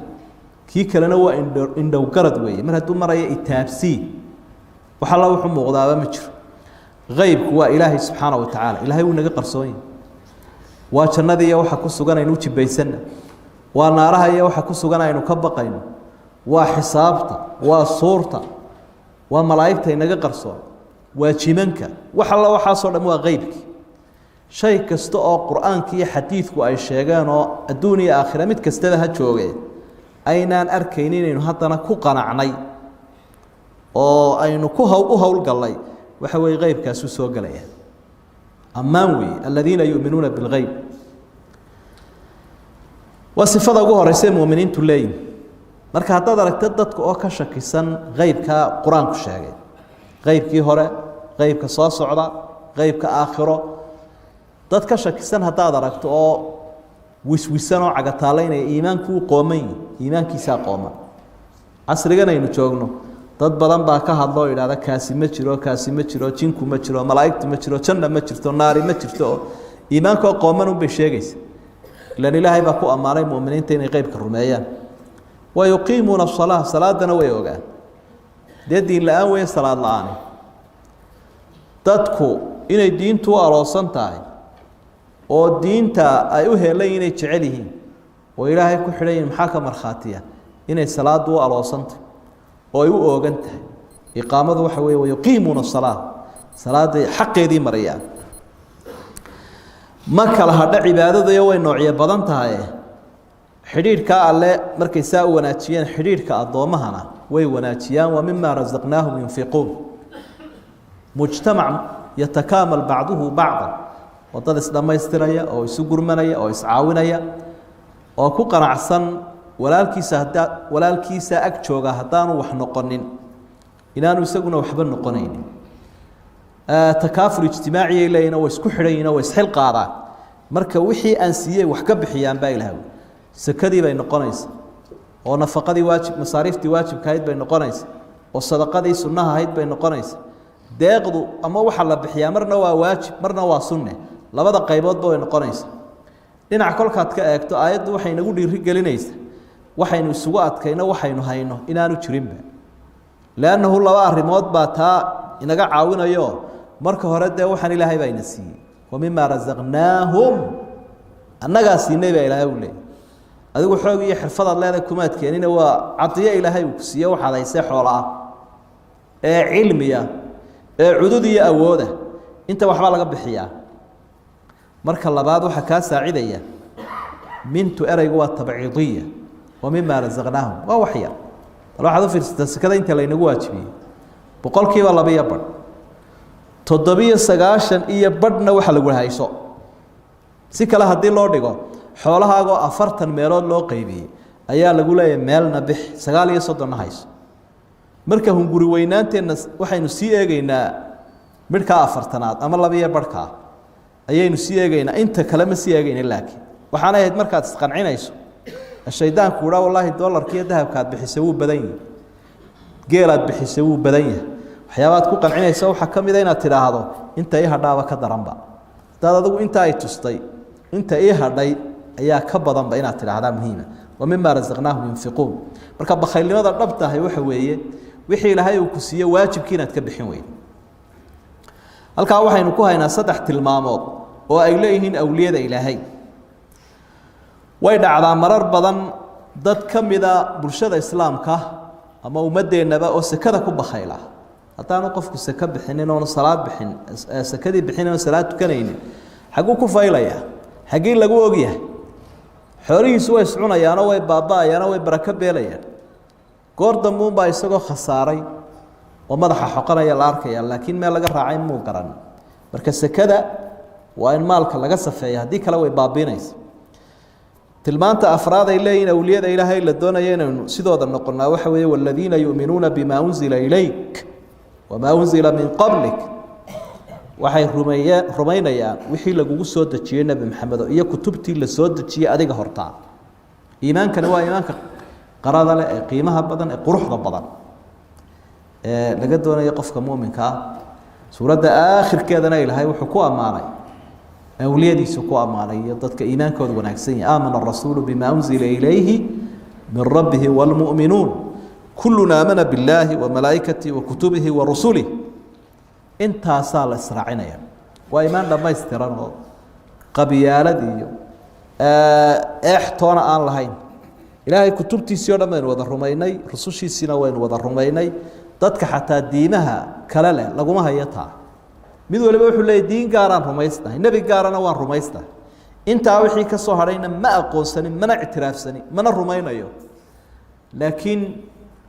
kii kalena waa indhow garad weeye mar hadduu maraya itaabsi waxa la wuxuu muuqdaaba ma jiro qaybku waa ilaahay subxaanahu wa tacaala ilaahay uu naga qarsoon yahay waa jannada iyo waxa ku sugan aynu jibaysanna waa naaraha iyo waxa ku sugan aynu ka baqayno waa xisaabta waa suurta waa malaa'igta inaga qarsoon waa jimanka waxa la waxa soo dhan waa qaybki shay kasta oo quraanka iyo xadiidku ay sheegeen oo adduuniya aakhira mid kasta ha joogay aynaan arkaynin inuu haddana ku qanacnay oo aynu ku hawl galay waxa way qaybkaas u soo galaya ammaan way alladina yu'minuna bil ghayb wasifada ugu horeysa muuminiintu leeyihiin marka haddaad aragto dadka oo ka shakisan qaybka quraanku sheegay qaybkii hore qaybka soo socda qaybka aakhiro dad ka shakisan haddaad aragto oo wiswisan oo cagataalaynaya iimaanku qoomay iimaankiisa qooman casrigan aynu joogno dad badan baa ka hadloo yiraahdo kaasi ma jiro jinku ma jiro malaa'igtu ma jiro janna ma jirto naari ma jirto iimaanka qooman u bisheegaysa lan ilaahay baa ku amaanay muuminiinta inay qaybka rumeeyaan wa yuqiimuna as-salaah salaadana way ogaan diin la'aan way salaad la'aan dadku inay diintu aroosan tahay oo diinta ay u helayeen inay jecel yihiin oo ilaahay ku xidhay maxaa ka marxaatiya inay salaadu u aroosantahay oo ay u oogan tahay iqaamadu waxa weeye way yuqiimuna as-salaah salaada xaqeedii mariyaan ma kala hadha cibaadada way noocyo badan tahay xidhiidhka alle markay saa u wanaajiyeen xidhiidhka adoomahana way wanaajiyaan wa mimma razaqnaahum yunfiquun mujtamac yatakaamal bacduhu bacdan wadada isdhamaystiraya oo isu gurmanaya oo iscaawinaya oo ku qanacsan walaalkiisa ag jooga haddaanu wax noqonin inaanu isaguna waxba noqonaynin takaaful ijtimaaci ilayna way isku xidhayeen oo isxil qaadaan marka wixii aan siiyay wax ka bixiyaan baa ilaahay sakadii bay noqonaysaa oo nafaqadii waajib masaariiftii waajibka ahayd bay noqonaysaa oo sadaqadii sunnaha ahayd bay noqonaysaa deeqdu ama waxa la bixiyaa marna waa waajib marna waa sunne labada qayboodba way noqonaysaa dhinac kolkaad ka eegto aayaddu waxay nagu dhiiri gelinaysaa waxaynu isugu adkayno waxaynu hayno inaanu jirinba laanahu laba arrimood baa taa inaga caawinayo marka hore dee waxaan ilaahay baa ina siiyey wa mimma razaqnaahum annagaa siinay baa ilaahay u leeyahay adigu xoog iyo xirfadaad leedahay kumaad keenina waa cadiyo ilaahay uu ku siiyo waxaad haysay xoolaa ee cilmiya ee cudud iyo awooda inta waxba laga bixiyaa marka labaad waxa ka saacidaya mintu eraygu waa tabciidiyya wa mimma razaqnaahum waa waxya waxaad u fiirsatay sakada inta la inagu waajibiyay boqolkiiba 2 badh 790 iyo badhna waxa lagu hayso si kala hadii loo dhigo xoolahaaga 40 meelood loo qaybiyay ayaa lagu leeyahay meelna bix 39 hayso marka hunguri weynaanteena waxaynu sii eegaynaa midka 40aad ama 2 badhka ayaynu sii eegaynaa inta kale ma sii eegaynaa laakiin waxaan ahayd markaad isqancinayso shaydaanku wada wallahi dollarkiiyo dahabkaad bixisay wuu badan yahay geelaad bixisay wuu badan yahay waxyaabaad ku qancinaysa waxa kamid ah inaad tiraahdo inta ay hadhaaba ka daranba dad adigu inta ay tustay inta ay hadhay ayaa ka badanba inaad tiraahdaa muhiima wa mimma razaqnaahum yunfiquun marka bakhaylnimada dhabtahay waxa weeye wixii ilaahay uu ku siiyo waajibkii inaad ka bixin weyn halka waxaynu ku haynaa 3 tilmaamood oo ay leeyihiin awliyada ilaahay way dhacdaa marar badan dad kamida bulshada islaamka ama ummadeenaba oo sakada ku bakhayla hadaan qofku saka bixinin oo salaad bixin sakadii bixin oo salaad tukanaynin xagu ku faylaya xagii lagu ogyahay xoolihiisu way cunayaan oo way baaba'ayaan oo way baraka beelayaan goor dambuun baa isagoo khasaaray oo madaxa xoqanaya la arkaya laakiin meel laga raacay muu garan marka sakada waa in maalka laga safeeyo hadii kale way baabiinaysaa tilmaanta afraad ay leeyihiin awliyada ilaahay la doonayeen inuu sidooda noqonaa waxa weeye walladina yu'minuuna bima unzila ilayk wamaa unzila min qablik waxay rumaynayaan wixii lagugu soo dejiyey nebi maxamedo iyo kutubtii la soo dejiyey adiga hortaa iimaankani waa iimaanka qarada leh ee qiimaha badan ee quruxda badan ee laga doonayo qofka muuminka ah suuradda aakhirkeedana ilaahay wuxuu ku ammaanay awliyadiisu ku ammaanay iyo dadka iimaankooda wanaagsan yahay aamana arasuulu bima unzila ilayhi min rabbihi waalmu'minuun kulluna aamana billaahi wa malaa'ikatihi wa kutubihi wa rusulihi intaasaa la israacinaya waa iimaan dhammaystiran oo qabyaalad iyo eextoona aan lahayn ilaahay kutubtiisii o dhan baynu wada rumaynay rusushiisiina waynu wada rumaynay dadka xataa diimaha kale leh laguma hayo taa mid waliba wuxuu leeyahy diin gaaraan rumaysnahay nebi gaarana waan rumaysnahay intaa wixii ka soo hadhayna ma aqoonsanin mana ictiraafsanin mana rumaynayo laakiin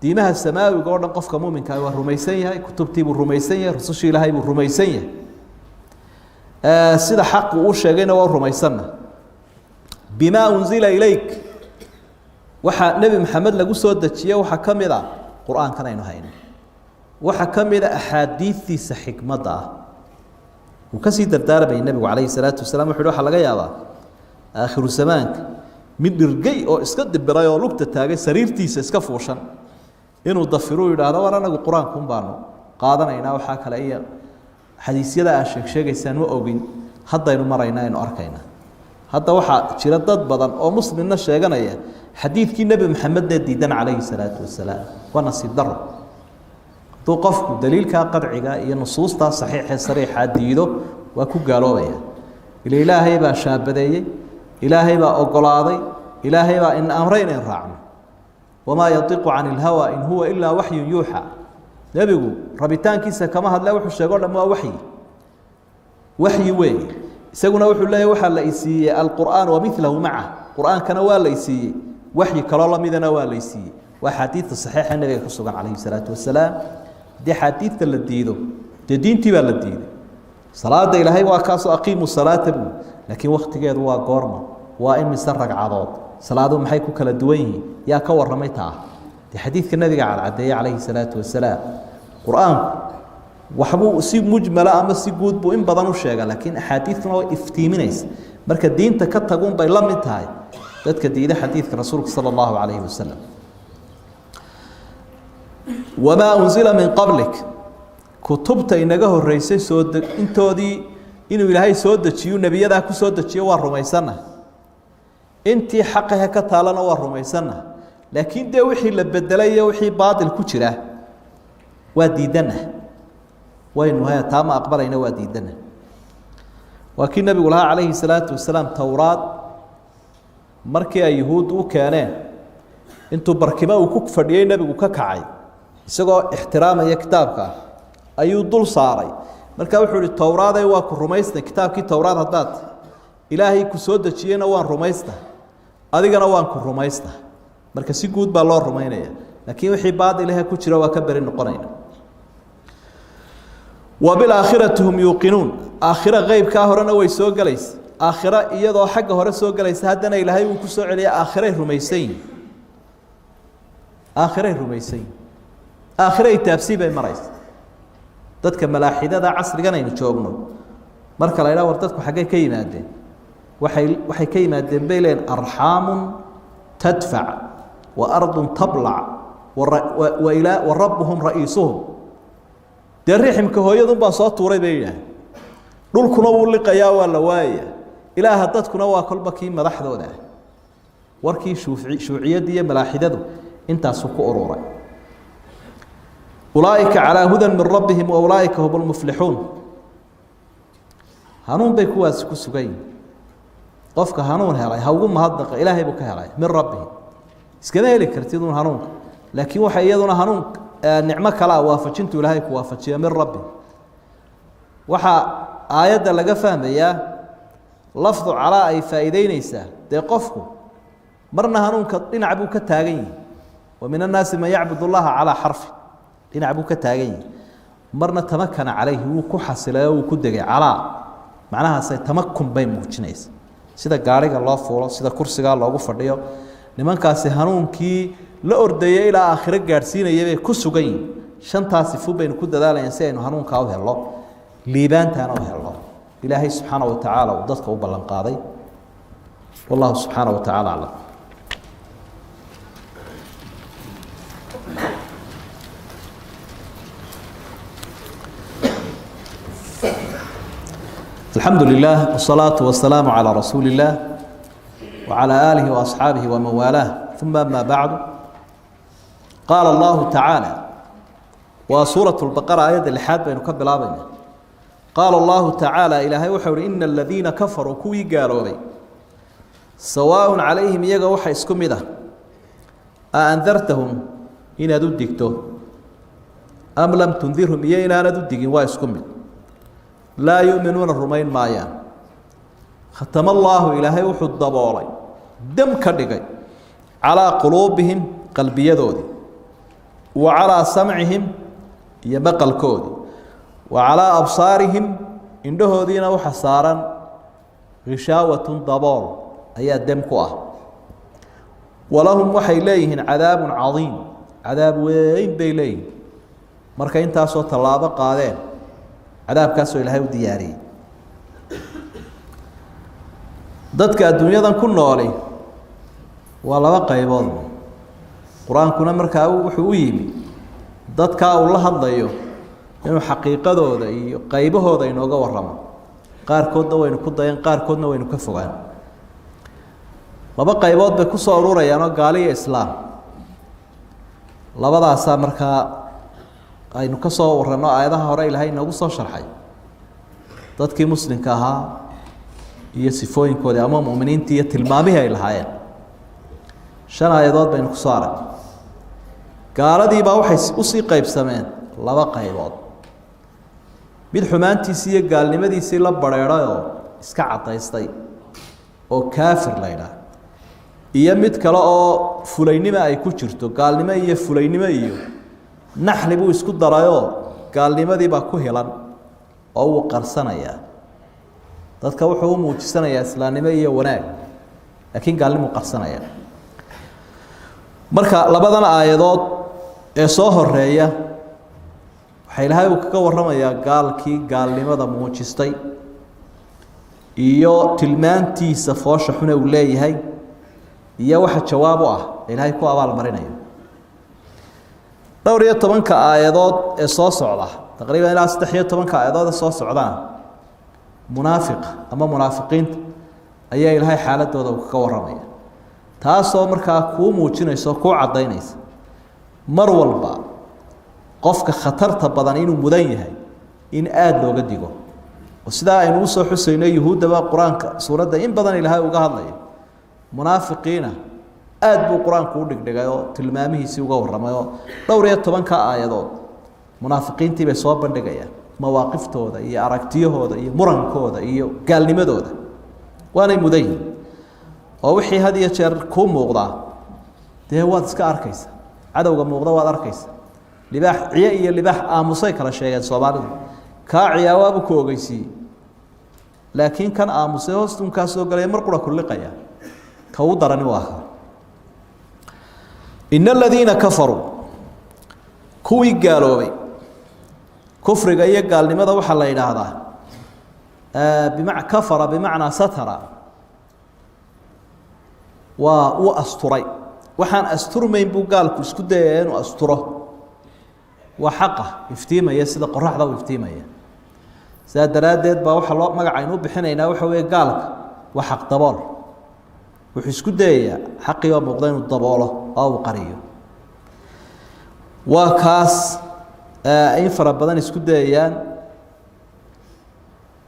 diimaha samaawiga oo dhan qofka muuminka waa rumaysan yahay kutubtii buu rumaysan yahay rusushii ilaahay buu rumaysan yahay sida xaqu uu sheegayna waa rumaysanna bimaa unzila ilayk waxaa nebi maxamed lagu soo dejiyey waxaa ka mid a qur-aankan aynu hayno waxaa ka mid a axaadiistiisa xikmadda ah uu ka sii dardaarmayay nebigu calayhi salaatu wasalaam wuxu uhi waxaa laga yaabaa aakhiru zamaanka mid dhirgey oo iska dibiray oo lugta taagay sariirtiisa iska fuushan inuu dafiruu yidhaahdo war anagu qur-aankun baanu qaadanaynaa waxaa kale iyo xadiisyada aad sheegsheegaysaan ma ogin haddaynu maraynaa aynu arkaynaa hadda waxaa jira dad badan oo muslimna sheeganaya xadiidkii nebi maxamedee diidan calayhi salaatu wasalaam waa nasiib daro hadduu qofku daliilkaa qadciga iyo nusuustaa saxiixee sariixaa diido waa ku gaaloobaya ila ilaahay baa shaabadeeyey ilaahay baa ogolaaday ilaahay baa ina amray inayn raacno wamaa yatiqu cani ilhawa in huwa ilaa waxyun yuuxa nebigu rabitaankiisa kama hadle wuxuu sheego o dham waa waxyi weeye isaguna wuxuu leeyahy waxaa la isiiyey alqur'aan wamilahu macah qur-aankana waa la isiiyey waxyi kaloo lamidana waa la isiiyey waa xadiidka saxiixa nebiga ku sugan calayhi salaatu wasalaam haddii xadiidka la diido dee diintii baa la diiday salaada ilaahay waa kaasoo aqiimu salaata buu laakiin waktigeedu waa goorma waa imise ragcadood salaaduhu maxay ku kala duwan yihiin yaa ka warramay taa dee xadiidka nebiga cadcadeeye calayhi salaatu wasalaam qur-aanku waxbuu si mujmala ama si guud buu in badan u sheega laakiin axaadiidtuna way iftiiminaysa marka diinta ka tagun bay la mid tahay dadka diida xadiidka rasuulka sala allahu calayhi wasalam wamaa unzila min qablik kutubta inaga horeysay intoodii inuu ilaahay soo dejiyo nebiyadaa ku soo dejiyo waa rumaysanna intii xaqahe ka taalana waa rumaysanna laakiin dee wixii la bedelay iyo wixii baatil ku jira waa diidana waynu taa ma aqbalayna waa diidana waa kii nebigu lahaa calayhi salaatu wasalaam towraad markii ay yuhuud u keeneen intuu barkimo uu ku fadhiyey nebigu ka kacay isagoo ixtiraamaya kitaabka ayuu dul saaray marka wuxuu ihi towraaday waa ku rumaysnay kitaabkii towraad haddaad ilaahay ku soo dejiyeyna waan rumaysta adigana waan ku rumaysta marka si guud baa loo rumaynaya laakiin wixii baadilaha ku jira waa ka beri noqonayna وبالآخرة هم يوقنون آخرة غيب كاهرنا ويسوق ليس آخرة إيضا حق هرا سوق ليس هدنا إلى هاي وكسوع عليه آخرة رميسين آخرة رميسين آخرة تفسير المريض ضدك ملاحدة ده عصر جنا ينشوفنا مركل إلى ورتك حاجة كيمات وحي كيمات بين أرحام تدفع وأرض تبلع وإلى وربهم رئيسهم dee riximka hooyadun baa soo tuuray bay yidhaah dhulkuna wuu liqayaa waa la waaya ilaaha dadkuna waa kolba kii madaxdooda ah warkii shuuciyadda iyo malaaxidadu intaasuu ku ururay ulaa'ika calaa hudan min rabbihim wa ulaa'ika hum lmuflixuun hanuun bay kuwaasi ku sugan yihin qofka hanuun helay ha ugu mahadnaqa ilaahay buu ka helay min rabbihim iskama heli kartid uun hanuunka laakiin waxa iyaduna hanuunka nicmo kala waafajintu ilaahay ku waafajiyo min rabbi waxa aayada laga fahmayaa lafdu calaa ay faa'iideynaysaa dee qofku marna hanuunka dhinac buu ka taagan yahay wa min annaasi man yacbudu allaha calaa xarfi dhinac buu ka taagan yahay marna tamakana calayhi wuu ku xasilay oo wuu ku degay calaa macnahaasay tamakun bay muujinaysa sida gaariga loo fuulo sida kursigaa loogu fadhiyo nimankaasi hanuunkii la ordayay ilaa aakhiro gaadhsiinaya bay ku sugan yihiin shantaas sifo baynu ku dadaalayaan si aynu hanuunka u helno liibaantaana u helno ilaahay subxaanahu wa tacaala uu dadka u ballan qaaday wallahu subxaanahu wa tacaala aclam الحمد لله والصلاة والسلام على رسول الله وعلى آله وأصحابه ومن والاه ثم ما بعد قال الله تعالى وسورة البقرة آية الحاد بين كبل آبنا قال الله تعالى إلهي وحور إن الذين كفروا كوي قالوا لي سواء عليهم يجا وحي اسكم ده أأنذرتهم إن أدودكتو أم لم تنذرهم إن أنا أدودك واسكم لا يؤمنون الرمين مايان ختم الله إلهي وحد ضبوري دم كدقي على قلوبهم قلبي يدودي وعلى سمعهم يبقى الكودي وعلى أبصارهم إنه دين وحصارا غشاوة ضبور أي الدم كواه ولهم وحي إليهن عذاب عظيم عذاب وين بيلين مركين تاسو طلابة قادين عذاب كاسو إلهي ودياري ضدك الدنيا ذن كل نوري ولا بقى يبض قرآن كنا مركاو وحويمي ضدك الله هضيو إنه حقيقة ذا قيبه ذا إنه جوا الرمى قار كودنا وين كودين قار كودنا وين كفوان ما بقى يبض بكسر أورورا يعني قالي إسلام لا بد أسا مركا aynu ka soo warrano aayadaha hore ilaahay nagu soo sharxay dadkii muslimka ahaa iyo sifooyinkooda ama muuminiinta iyo tilmaamihii ay lahaayeen shan aayadood baynu ku soo aragnay gaaladii baa waxay u sii qaybsameen laba qaybood mid xumaantiisii iyo gaalnimadiisii la bareeray oo iska cadaystay oo kaafir la yidhaah iyo mid kale oo fulaynimo ay ku jirto gaalnimo iyo fulaynimo iyo naxli buu isku darayoo gaalnimadii baa ku helan oo uu qarsanayaa dadka wuxuu u muujisanayaa islaamnimo iyo wanaag laakiin gaalnimo qarsanaya marka labadan aayadood ee soo horeeya waxa ilaahay uu kaga warramayaa gaalkii gaalnimada muujistay iyo tilmaantiisa foosha xun uu leeyahay iyo waxa jawaab u ah ilaahay ku abaal marinayo dhowr iyo tobanka aayadood ee soo socda taqriiban ilaa 13 aayadood soo socdaan munaafiq ama munaafiqiinta ayaa ilaahay xaaladooda ka waramaya taasoo markaa ku muujinayso ku cadaynaysa mar walba qofka khatarta badan inuu mudan yahay in aad looga digo sida aynu soo xusaynay yahuudaba quraanka suurada in badan ilaahay uga hadlayo munaafiqiina aad buu quraanku u dhigdhigay oo tilmaamihiisii uga warramay oo dhowr iyo tobanka aayadood munaafiqiintii bay soo bandhigayaan mawaaqiftooda iyo aragtiyahooda iyo murankooda iyo gaalnimadooda waanay muday oo wixii had iyo jeer ku muuqda dee waad iska arkaysa cadawga muuqda waad arkaysa libaax ciya iyo libaax aamusay kala sheegeen Soomaalidu ka ciyaawabu ku ogeysiin laakiin kan aamusay hoostun ka soo galay mar qura kulliqaya ka u darani waa إن الذين كفروا كوي قالوا بي كفر جاي قال لماذا وحل إلى هذا بمعنى كفر بمعنى ستر وأستري وحن أستر من بقال كسكدين وأستره وحقه افتيمة يسد قرح ذا وافتيمة ساد رادد بوح الله ما عينه بحنينا وحوي قالك وحق طبال وحسكدية حقي ومقدين الضبالة أو قرية وكاس إنفر بدن اسكديان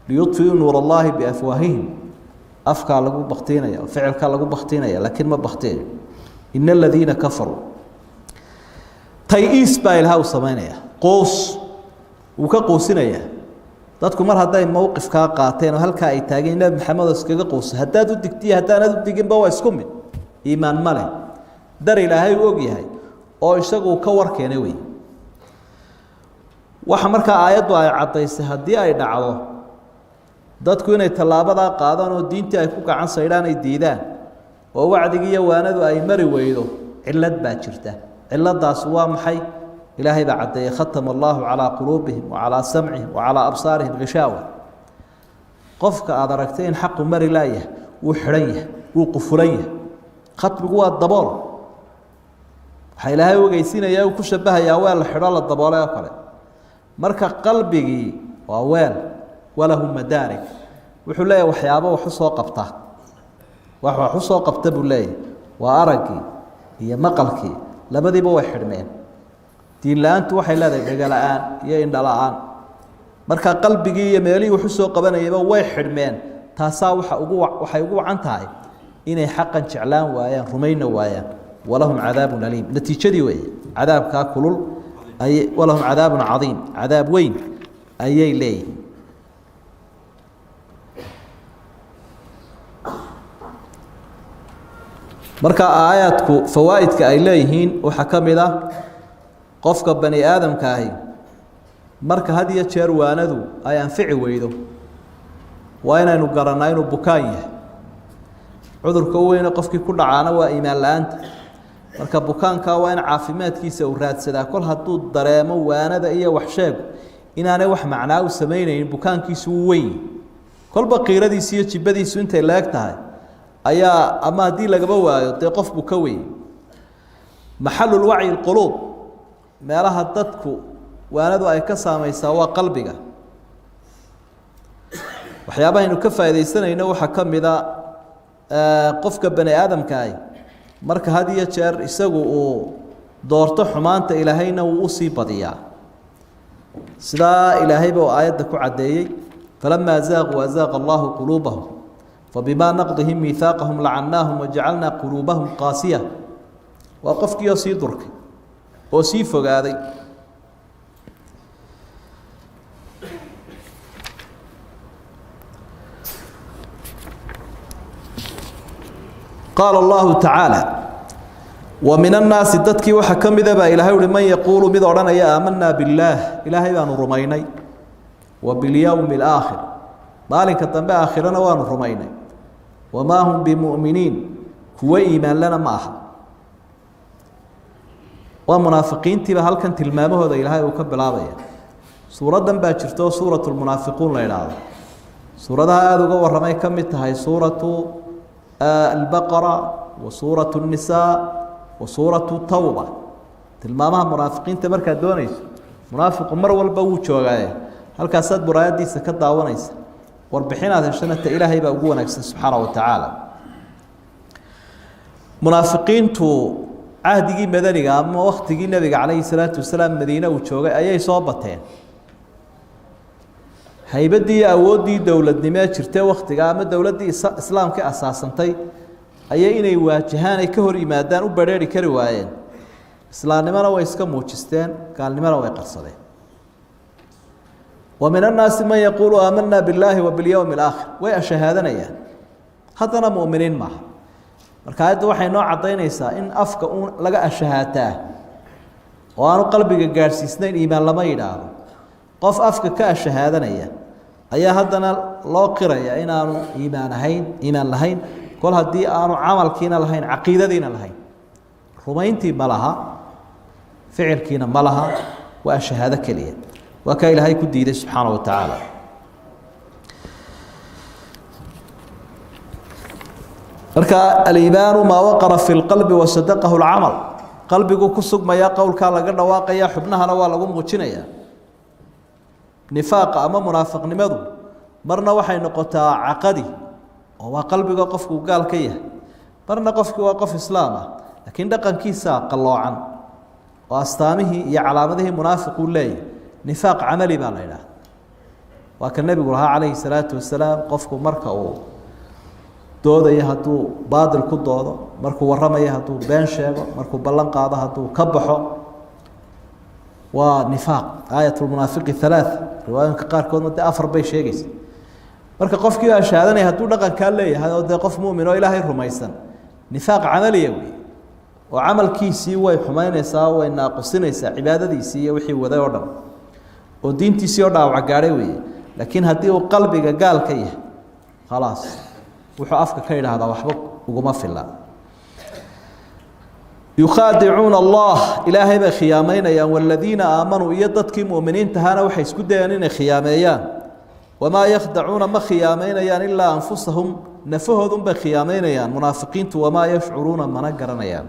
ليطفئوا نور الله بأفواههم أفكار لقوا بختينيا وفعل كان لقوا بختينيا لكن ما بختين إن الذين كفروا تيئيس باي الهاوس سمينيا قوس وكقوسينيا dadku mar haday mowqif ka qaateen oo halka ay taageen nabi maxamed iskaga qoos hadaad u digtay hadaanad u digin ba waa isku mid iimaan male dar ilaahay uu og yahay oo isagu ka warkeenay way waxa marka aayadu ay cadaysay hadii ay dhacdo dadku inay talaabada qaadaan oo diintii ay ku gacan saydaan ay diidaan oo wacdiga iyo waanadu ay mari weydo cilad baa jirta ciladaas waa maxay إلهي بعد ختم الله على قلوبهم وعلى سمعهم وعلى أبصارهم غشاوة قفك أدركتين حق مري لايه وحريه وقفليه ختم قوة الضبال حيلها وجيسين يا وكشبها يا وال حرال الضبال يا قري مركا قلبي ووال وله مدارك وحلايا وحيابه وحصو قبطه وحصو قبطه بلاي وأرقي هي مقلكي لبدي بو حرمين دين لأنت وحي لا دقيقة الآن يا إن الآن مركا قلبي يميلي وحصو قبنا يبا way xirmeen taasa waxay ugu cantahay inay xaqan jeclaan waayaan rumayna waayaan walahum cadaabun aliim natiijadii way cadaabka kulul ay walahum cadaabun cadiim cadaab weyn ayay leeyihiin marka aayadku fawaa'idka ay leeyihiin waxa kamid ah qofka bani aadamka ahi marka had iyo jeer waanadu ay anfici weydo waa inaynu garanaa inuu bukaan yahay cudurka weyn qofkii ku dhacaana waa iimaan la'aanta marka bukaanka waa in caafimaadkiisa uu raadsadaa kol hadduu dareemo waanada iyo wax sheeg inaanay wax macnaa u sameynaynin bukaankiisu uu weyn kolba qiiradiisa iyo jibadiisu intay leeg tahay ayaa ama haddii lagaba waayo dee qof buu ka weyn maxalul wacyi alquluub meelaha dadku waanadu ay ka saamaysaa waa qalbiga waxyaabaha aynu ka faa'iideysanayno waxa kamid ah qofka bani aadamka ah marka had iyo jeer isagu uu doorto xumaanta ilaahayna uu u sii badiyaa sida ilaahay baa aayadda ku cadeeyay falama zaaqu azaaqa Allahu qulubahum fabima naqdihim mithaqahum la'annahum waja'alna qulubahum qasiyah wa qofkii sii durkay oo sii fogaaday قال الله تعالى ومن الناس ددكي waxa kamida ba ilaahay uu man yaqulu mid oranaya amanna billah ilaahay baanu rumaynay wa bil yawmil aakhir maalinka dambe aakhirana waanu rumaynay wama hum bimu'minin kuwa iimaan lana ma aha waa munaafiqiintiba halkan tilmaamahooda ilaahay uu ka bilaabaya suuradan baa jirto suuratul munaafiquun la yiraahdo suuradaha aad uga waramay kamid tahay suuratu البقرة وسورة النساء وسورة التوبة تلمامها منافقين تمركا دونيس منافق مر والبو جوغايه هل كاسد برايدي سكت داونيس وربحين هذا السنة إلهي بأقونا سبحانه وتعالى منافقين تو عهدي مدني أما وقت النبي عليه الصلاة والسلام مدينة وجوغايه أي صوبتين haybadii awoodii dawladnimada jirtay waqtiga ama dawladii islaamka asaasantay ayay inay waajahaan ay ka hor yimaadaan u bareeri kari waayeen islaamnimada way iska muujisteen gaalnimada way qarsadeen ومن الناس من يقول آمنا بالله وباليوم الآخر ويشهادنيا hadana mu'miniin ma marka ayadu waxay noo cadeynaysaa in afka laga ashahaataa oo aanu qalbiga gaarsiisnayn iimaan lama yiraahdo qof afka ka shahaadanaya ayaa hadana loo qiraya inaanu iimaan lahayn kol hadii aanu amalkiina lahayn aqeedadiina lahayn rumayntii malaha ficilkiina malaha waa shahaado kaliya waa ka ilaahay ku diiday subhanahu wa ta'ala marka al-iimaan ma waqara fi al-qalbi wa sadaqahu al-amal qalbigu ku sugmaya qowlka laga dhawaaqaya xubnahana waa lagu muujinaya نفاق أما منافق نمدو مرنا وحي نقطة عقدي وما قلبي قفك وقال كيه مرنا قفك وقف إسلامه لكن دقن كيسا قلوعا وأستامه يعلامته منافق لي نفاق عملي ما لينا وكان النبي قالها عليه الصلاة والسلام قفك مركا دودا يهدو بادل كدودا مركو ورما يهدو بين شيغو مركو بلان قاده هدو كبخو ونفاق آية المنافق الثلاث رواية كقار كون مدة أفر بي شيء مركا قف كيا شهادني هتو دقن كان لي هذا قف مؤمن وإلهي رميسان نفاق عملي يوي وعمل كيسي وي حماين يسا وي ناقصين يسا عبادة ديسي وحي وذا يردم ودين تيسي يردم وعقاري وي لكن هديه قلبي قال كيه خلاص وحو أفك كيدا هذا وحبك وقما في الله يخادعون الله إلهي بخيامين يا والذين آمنوا يددك مؤمنين تهانا وحيسكو ديانين خياميان وما يخدعون ما خيامين يان إلا أنفسهم نفههم بخيامين يان منافقين وما يشعرون ما نقرن يان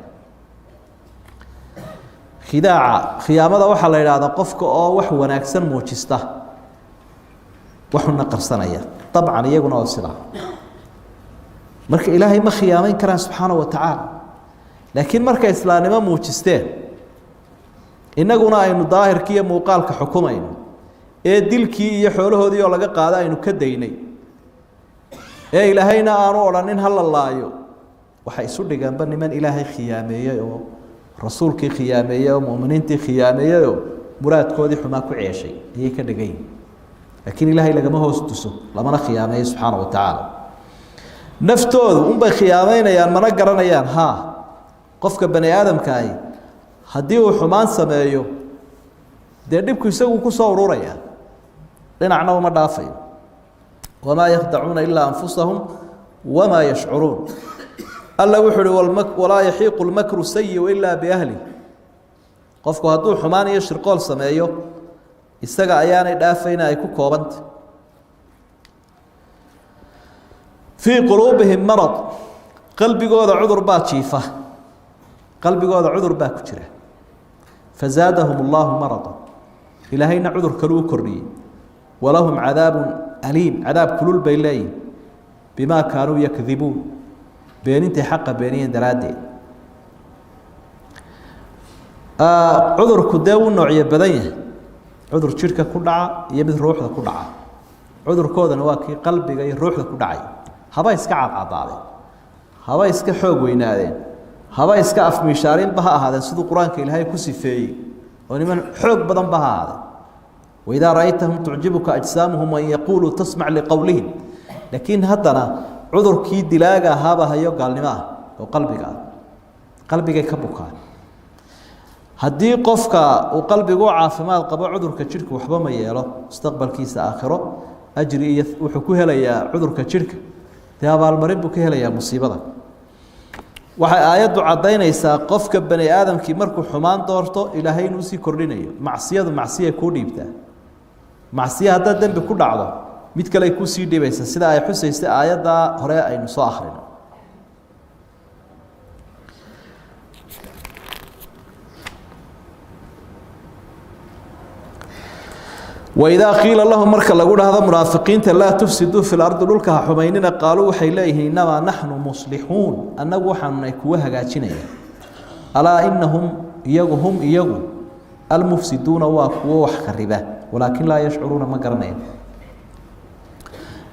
خداع خيامة وحا لا يرادا قفك او wax wanaagsan muujista waxuna qarsanaya طبعا iyaguna oo sida marka ilaahay ma khiyaameyn karaan subhanahu wa ta'ala laakiin marka islaamnimo muujisteen inaguna aynu daahirkiiyo muuqaalka xukumayno ee dilkii iyo xoolahoodii oo laga qaado aynu ka daynay ee ilaahayna aanu oranin hal laayo waxa isu dhiganba niman ilaahay khiyaameeyay oo rasuulkii khiyaameeyay oo muuminiintii khiyaameeyay oo muraadkoodii xumaa ku ceeshay ayay ka dhigay laakiin ilaahay lagama hoos tuso lamana khiyaameeyo subhanahu wa ta'ala naftoodu bay khiyaameynayaan mana garanayaan ha qofka bani aadamka ay hadii uu xumaan sameeyo dibku isagu ku soo ururaya dhinacna uma dhaafay wama yakhda'una illa anfusahum wama yash'urun alla wuxuu wala yahiqu al-makru sayyi illa bi ahli qofku haduu xumaan iyo shirqool sameeyo isaga ayaanay dhaafayna ay ku koobanta fi qulubihim marad qalbigooda cudur baa jiifa qalbigooda cudur baa ku jira فزادهم الله مرضا إلهينا عذر كلو كرني ولهم عذاب أليم عذاب كلول بيلاي بما كانوا يكذبون بين انت حق بينين درادي عذر كداو نوعية بدنية عذر شركة كدعة يمثل روح كدعة عذر كودا نواكي قلبي جاي روح كدعي هبا يسكع عضاضي هبا يسكع حوق وينادين هبا يسكع في مشارين بها هذا سيد القرآن كإلهي كسفي ونمن حوق بدن بها هذا وإذا رأيتهم تعجبك أجسامهم وإن يقولوا تسمع لقولهم لكن هدنا عذر كي دلاغا هابا هيو قال لما قلبك كبوكا هدي قفك وقلبك عافمات قبا عذر كشرك وحبا ما ييلو استقبل كيس آخره أجري وحكوها ليا عذر كشرك تابع المريب كيها ليا مصيبة waxay aayadu cadeynaysaa qofka bani aadamkii markuu xumaan doorto ilaahay inuu si kordhinayo macsiya ku dhiibta macsiya hadda dambi ku dhacdo mid kale ku sii dhibaysa sida ay xusaysay aayada hore aynu soo akhrino وإذا قيل لهم مرك لقول هذا منافقين لا تفسدوا في الأرض لك حميننا قالوا وحيليه إنما نحن مصلحون أن وحن يكوها قاتشنا ألا إنهم يجهم المفسدون وأكوه خربة ولكن لا يشعرون ما قرنين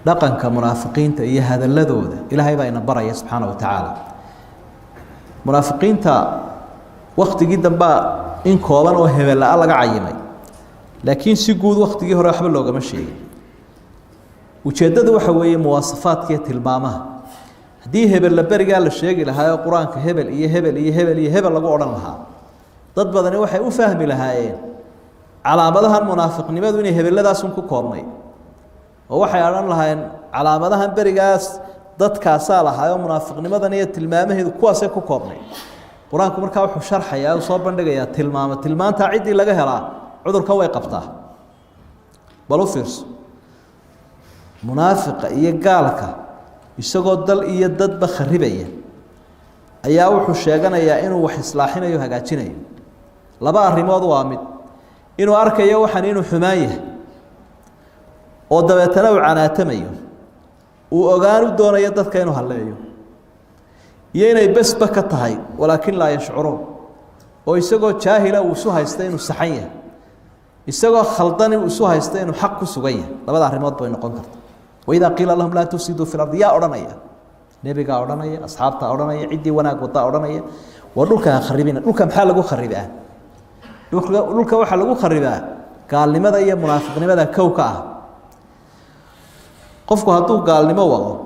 لقن كمنافقين تأيه هذا اللذوذ إلى هاي بين برا سبحانه وتعالى منافقين تا وقت جدا بقى إن كوبان وهبل لا ألقى عيمي لكن سيقود وقت جه راح بلوجا مشي وشدد وحوي مواصفات كيت المامة دي هبل لبرجع الشيء لها القرآن كهبل هبل لقوا لها ضد بدني وحي وفهم لها على مدها المنافق نمد وني هبل لذا سنكو كورني ووحي أران لها على مدها برجاس ضد كاسالها منافق نمد نية المامة هذا كواسة كورني القرآن كمركا وحو شرح يا وصاب بندقيا تلمام تعدي لجهرا عذر كوي قبطه بلو فيرس منافق قالك isagoo dal iyo dad ba kharibaya ayaa wuxuu sheeganayaa inuu wax islaaxinayo hagaajinayo laba arimood waa mid inuu arkayo waxan inuu xumaan yahay oo dabeetana uu canaatamayo uu ogaan u doonayo dadka inuu haleeyo iyo inay basba ka tahay walaakin la yashcuruun oo isagoo jaahila uu soo haystay inuu saxan yahay isagoo khaldan uu soo haystay inuu xaq ku sugan yahay labada arimood bay noqon kartaa وإذا قيل لهم لا تفسدوا في الأرض يا أورانيا نبي أورانيا أصحابته أورانيا عدي وناق وطا أورانيا ولوك خربين لوك محل لو خربها لوك وحل لو خربها قال لماذا يا منافق لماذا كوكا قفكو هاتو قال لما والله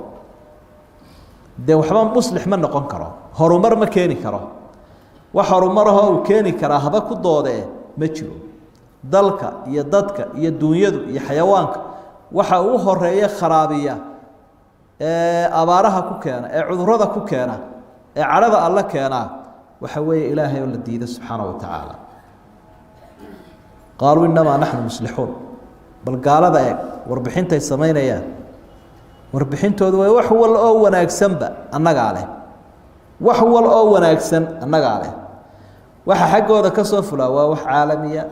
ده وحبان مصلح من نقون كرا هرمر ما كيني كرا وحرمرها وكيني كرا هبا كدوده ما جرو دلك يا ددك يا دنيدو يا حيوانك waxa uu horeeyay kharabiya abaaraha ku keena cudurada ku keena carada alla keena وحوي إلهي والذي سبحانه وتعالى قالوا إنما نحن مصلحون بل قال ذا وربحين تيسمين يا وربحين تودوا وحول الأول أكسنبا النجا عليه وحول الأول أكسن النجا عليه وح حقه ذا كسف لا وح عالمية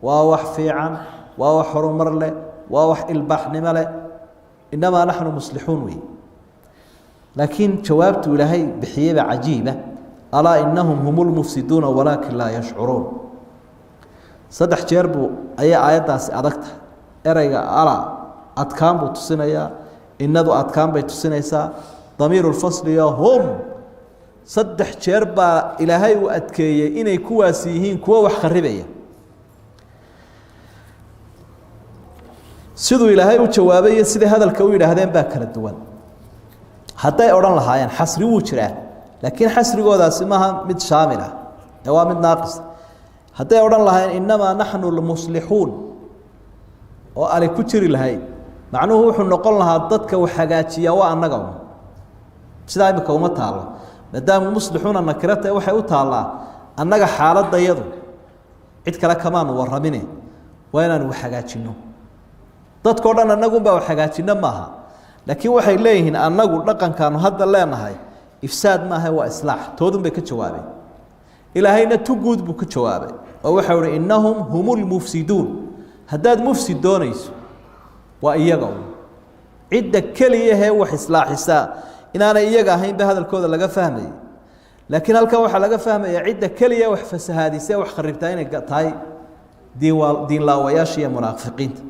وح فيعا وح حرمر له وح البحر ملأ إنما نحن مصلحون وي لكن جوابت لهي بحيبة عجيبة ألا إنهم هم المفسدون ولكن لا يشعرون صدح جربو أي آيات أدكت أرجع ألا أتكام بتسنيا إنذو أتكام بتسنيسا ضمير الفصل يا هم صدح جربا إلهي وأتكي إن يكوا سيهين كوا وحخربية سيدو إلهي وجوابي سيد هذا الكوين هذين باكر الدول حتى أوران لها يعني حصري وجراه لكن حصري قودا اسمها مد شاملة هو مد ناقص حتى أوران لها إنما نحن المصلحون وعلى كتير لهاي معناه هو نقول لها ضدك وحاجاتي وأنا قوم سيدا بكومتها الله مدام المصلحون النكرته وحي وتعالى أنك حالة ضيض عد كلا كمان ورمينه وين أنا وحاجاتنا ضد كورنا نقوم بوحاجاتنا معها لكن waxay leeyihiin anagu dhaqankaanu hadda leenahay ifsaad ma aha waa islaax toodun bay ka jawaabay ilaahayna tuguud buu ka jawaabay oo waxa uu innahum humul mufsidun hadaad mufsid doonayso waa iyaga cidda kaliya ee wax islaaxisa inaana iyaga ahayn ba hadalkooda laga fahmay laakiin halka waxa laga fahmaya cidda kaliya wax fasahaadisa wax kharibtaa inay tahay diin laawayaashiya munaafiqiinta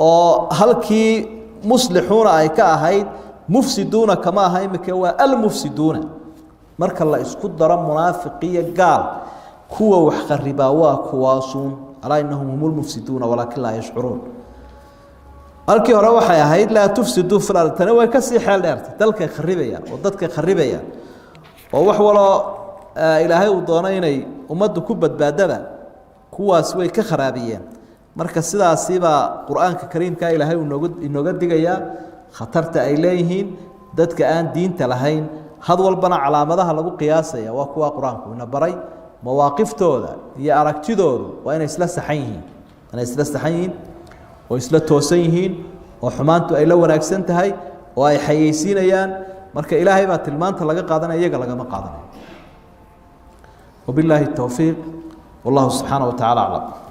oo halkii مصلحون أي كأهيد مفسدون كما هاي مكوا المفسدون مرك الله يسكت ضرب منافقية قال كوا وحخربا وكواسون على إنهم هم المفسدون ولكن لا يشعرون الكي روح يا هيد لا تفسدوا في الأرض تنوى كسي حال الأرض تلك خربيا وضدك خربيا ووحولا إلى هاي وضانيني ومد كبت بادبا كواس وي كخرابيا marka sidaasiba quraanka kariimka ilaahay inooga digaya khatarta ay leeyihiin dadka aan diinta lahayn had walbana calaamadaha lagu qiyaasaya waa kuwa quraanku ina baray mawaaqiftooda iyo aragtidoodu waa inay isla saxan yihiin oo isla toosan yihiin oo xumaantu ay la wanaagsan tahay oo ay xayeysiinayaan marka ilaahay baa tilmaanta laga qaadanaya iyaga laga ma qaadanayo wabillahi tawfiiq wallahu subhanahu wa ta'ala a'lam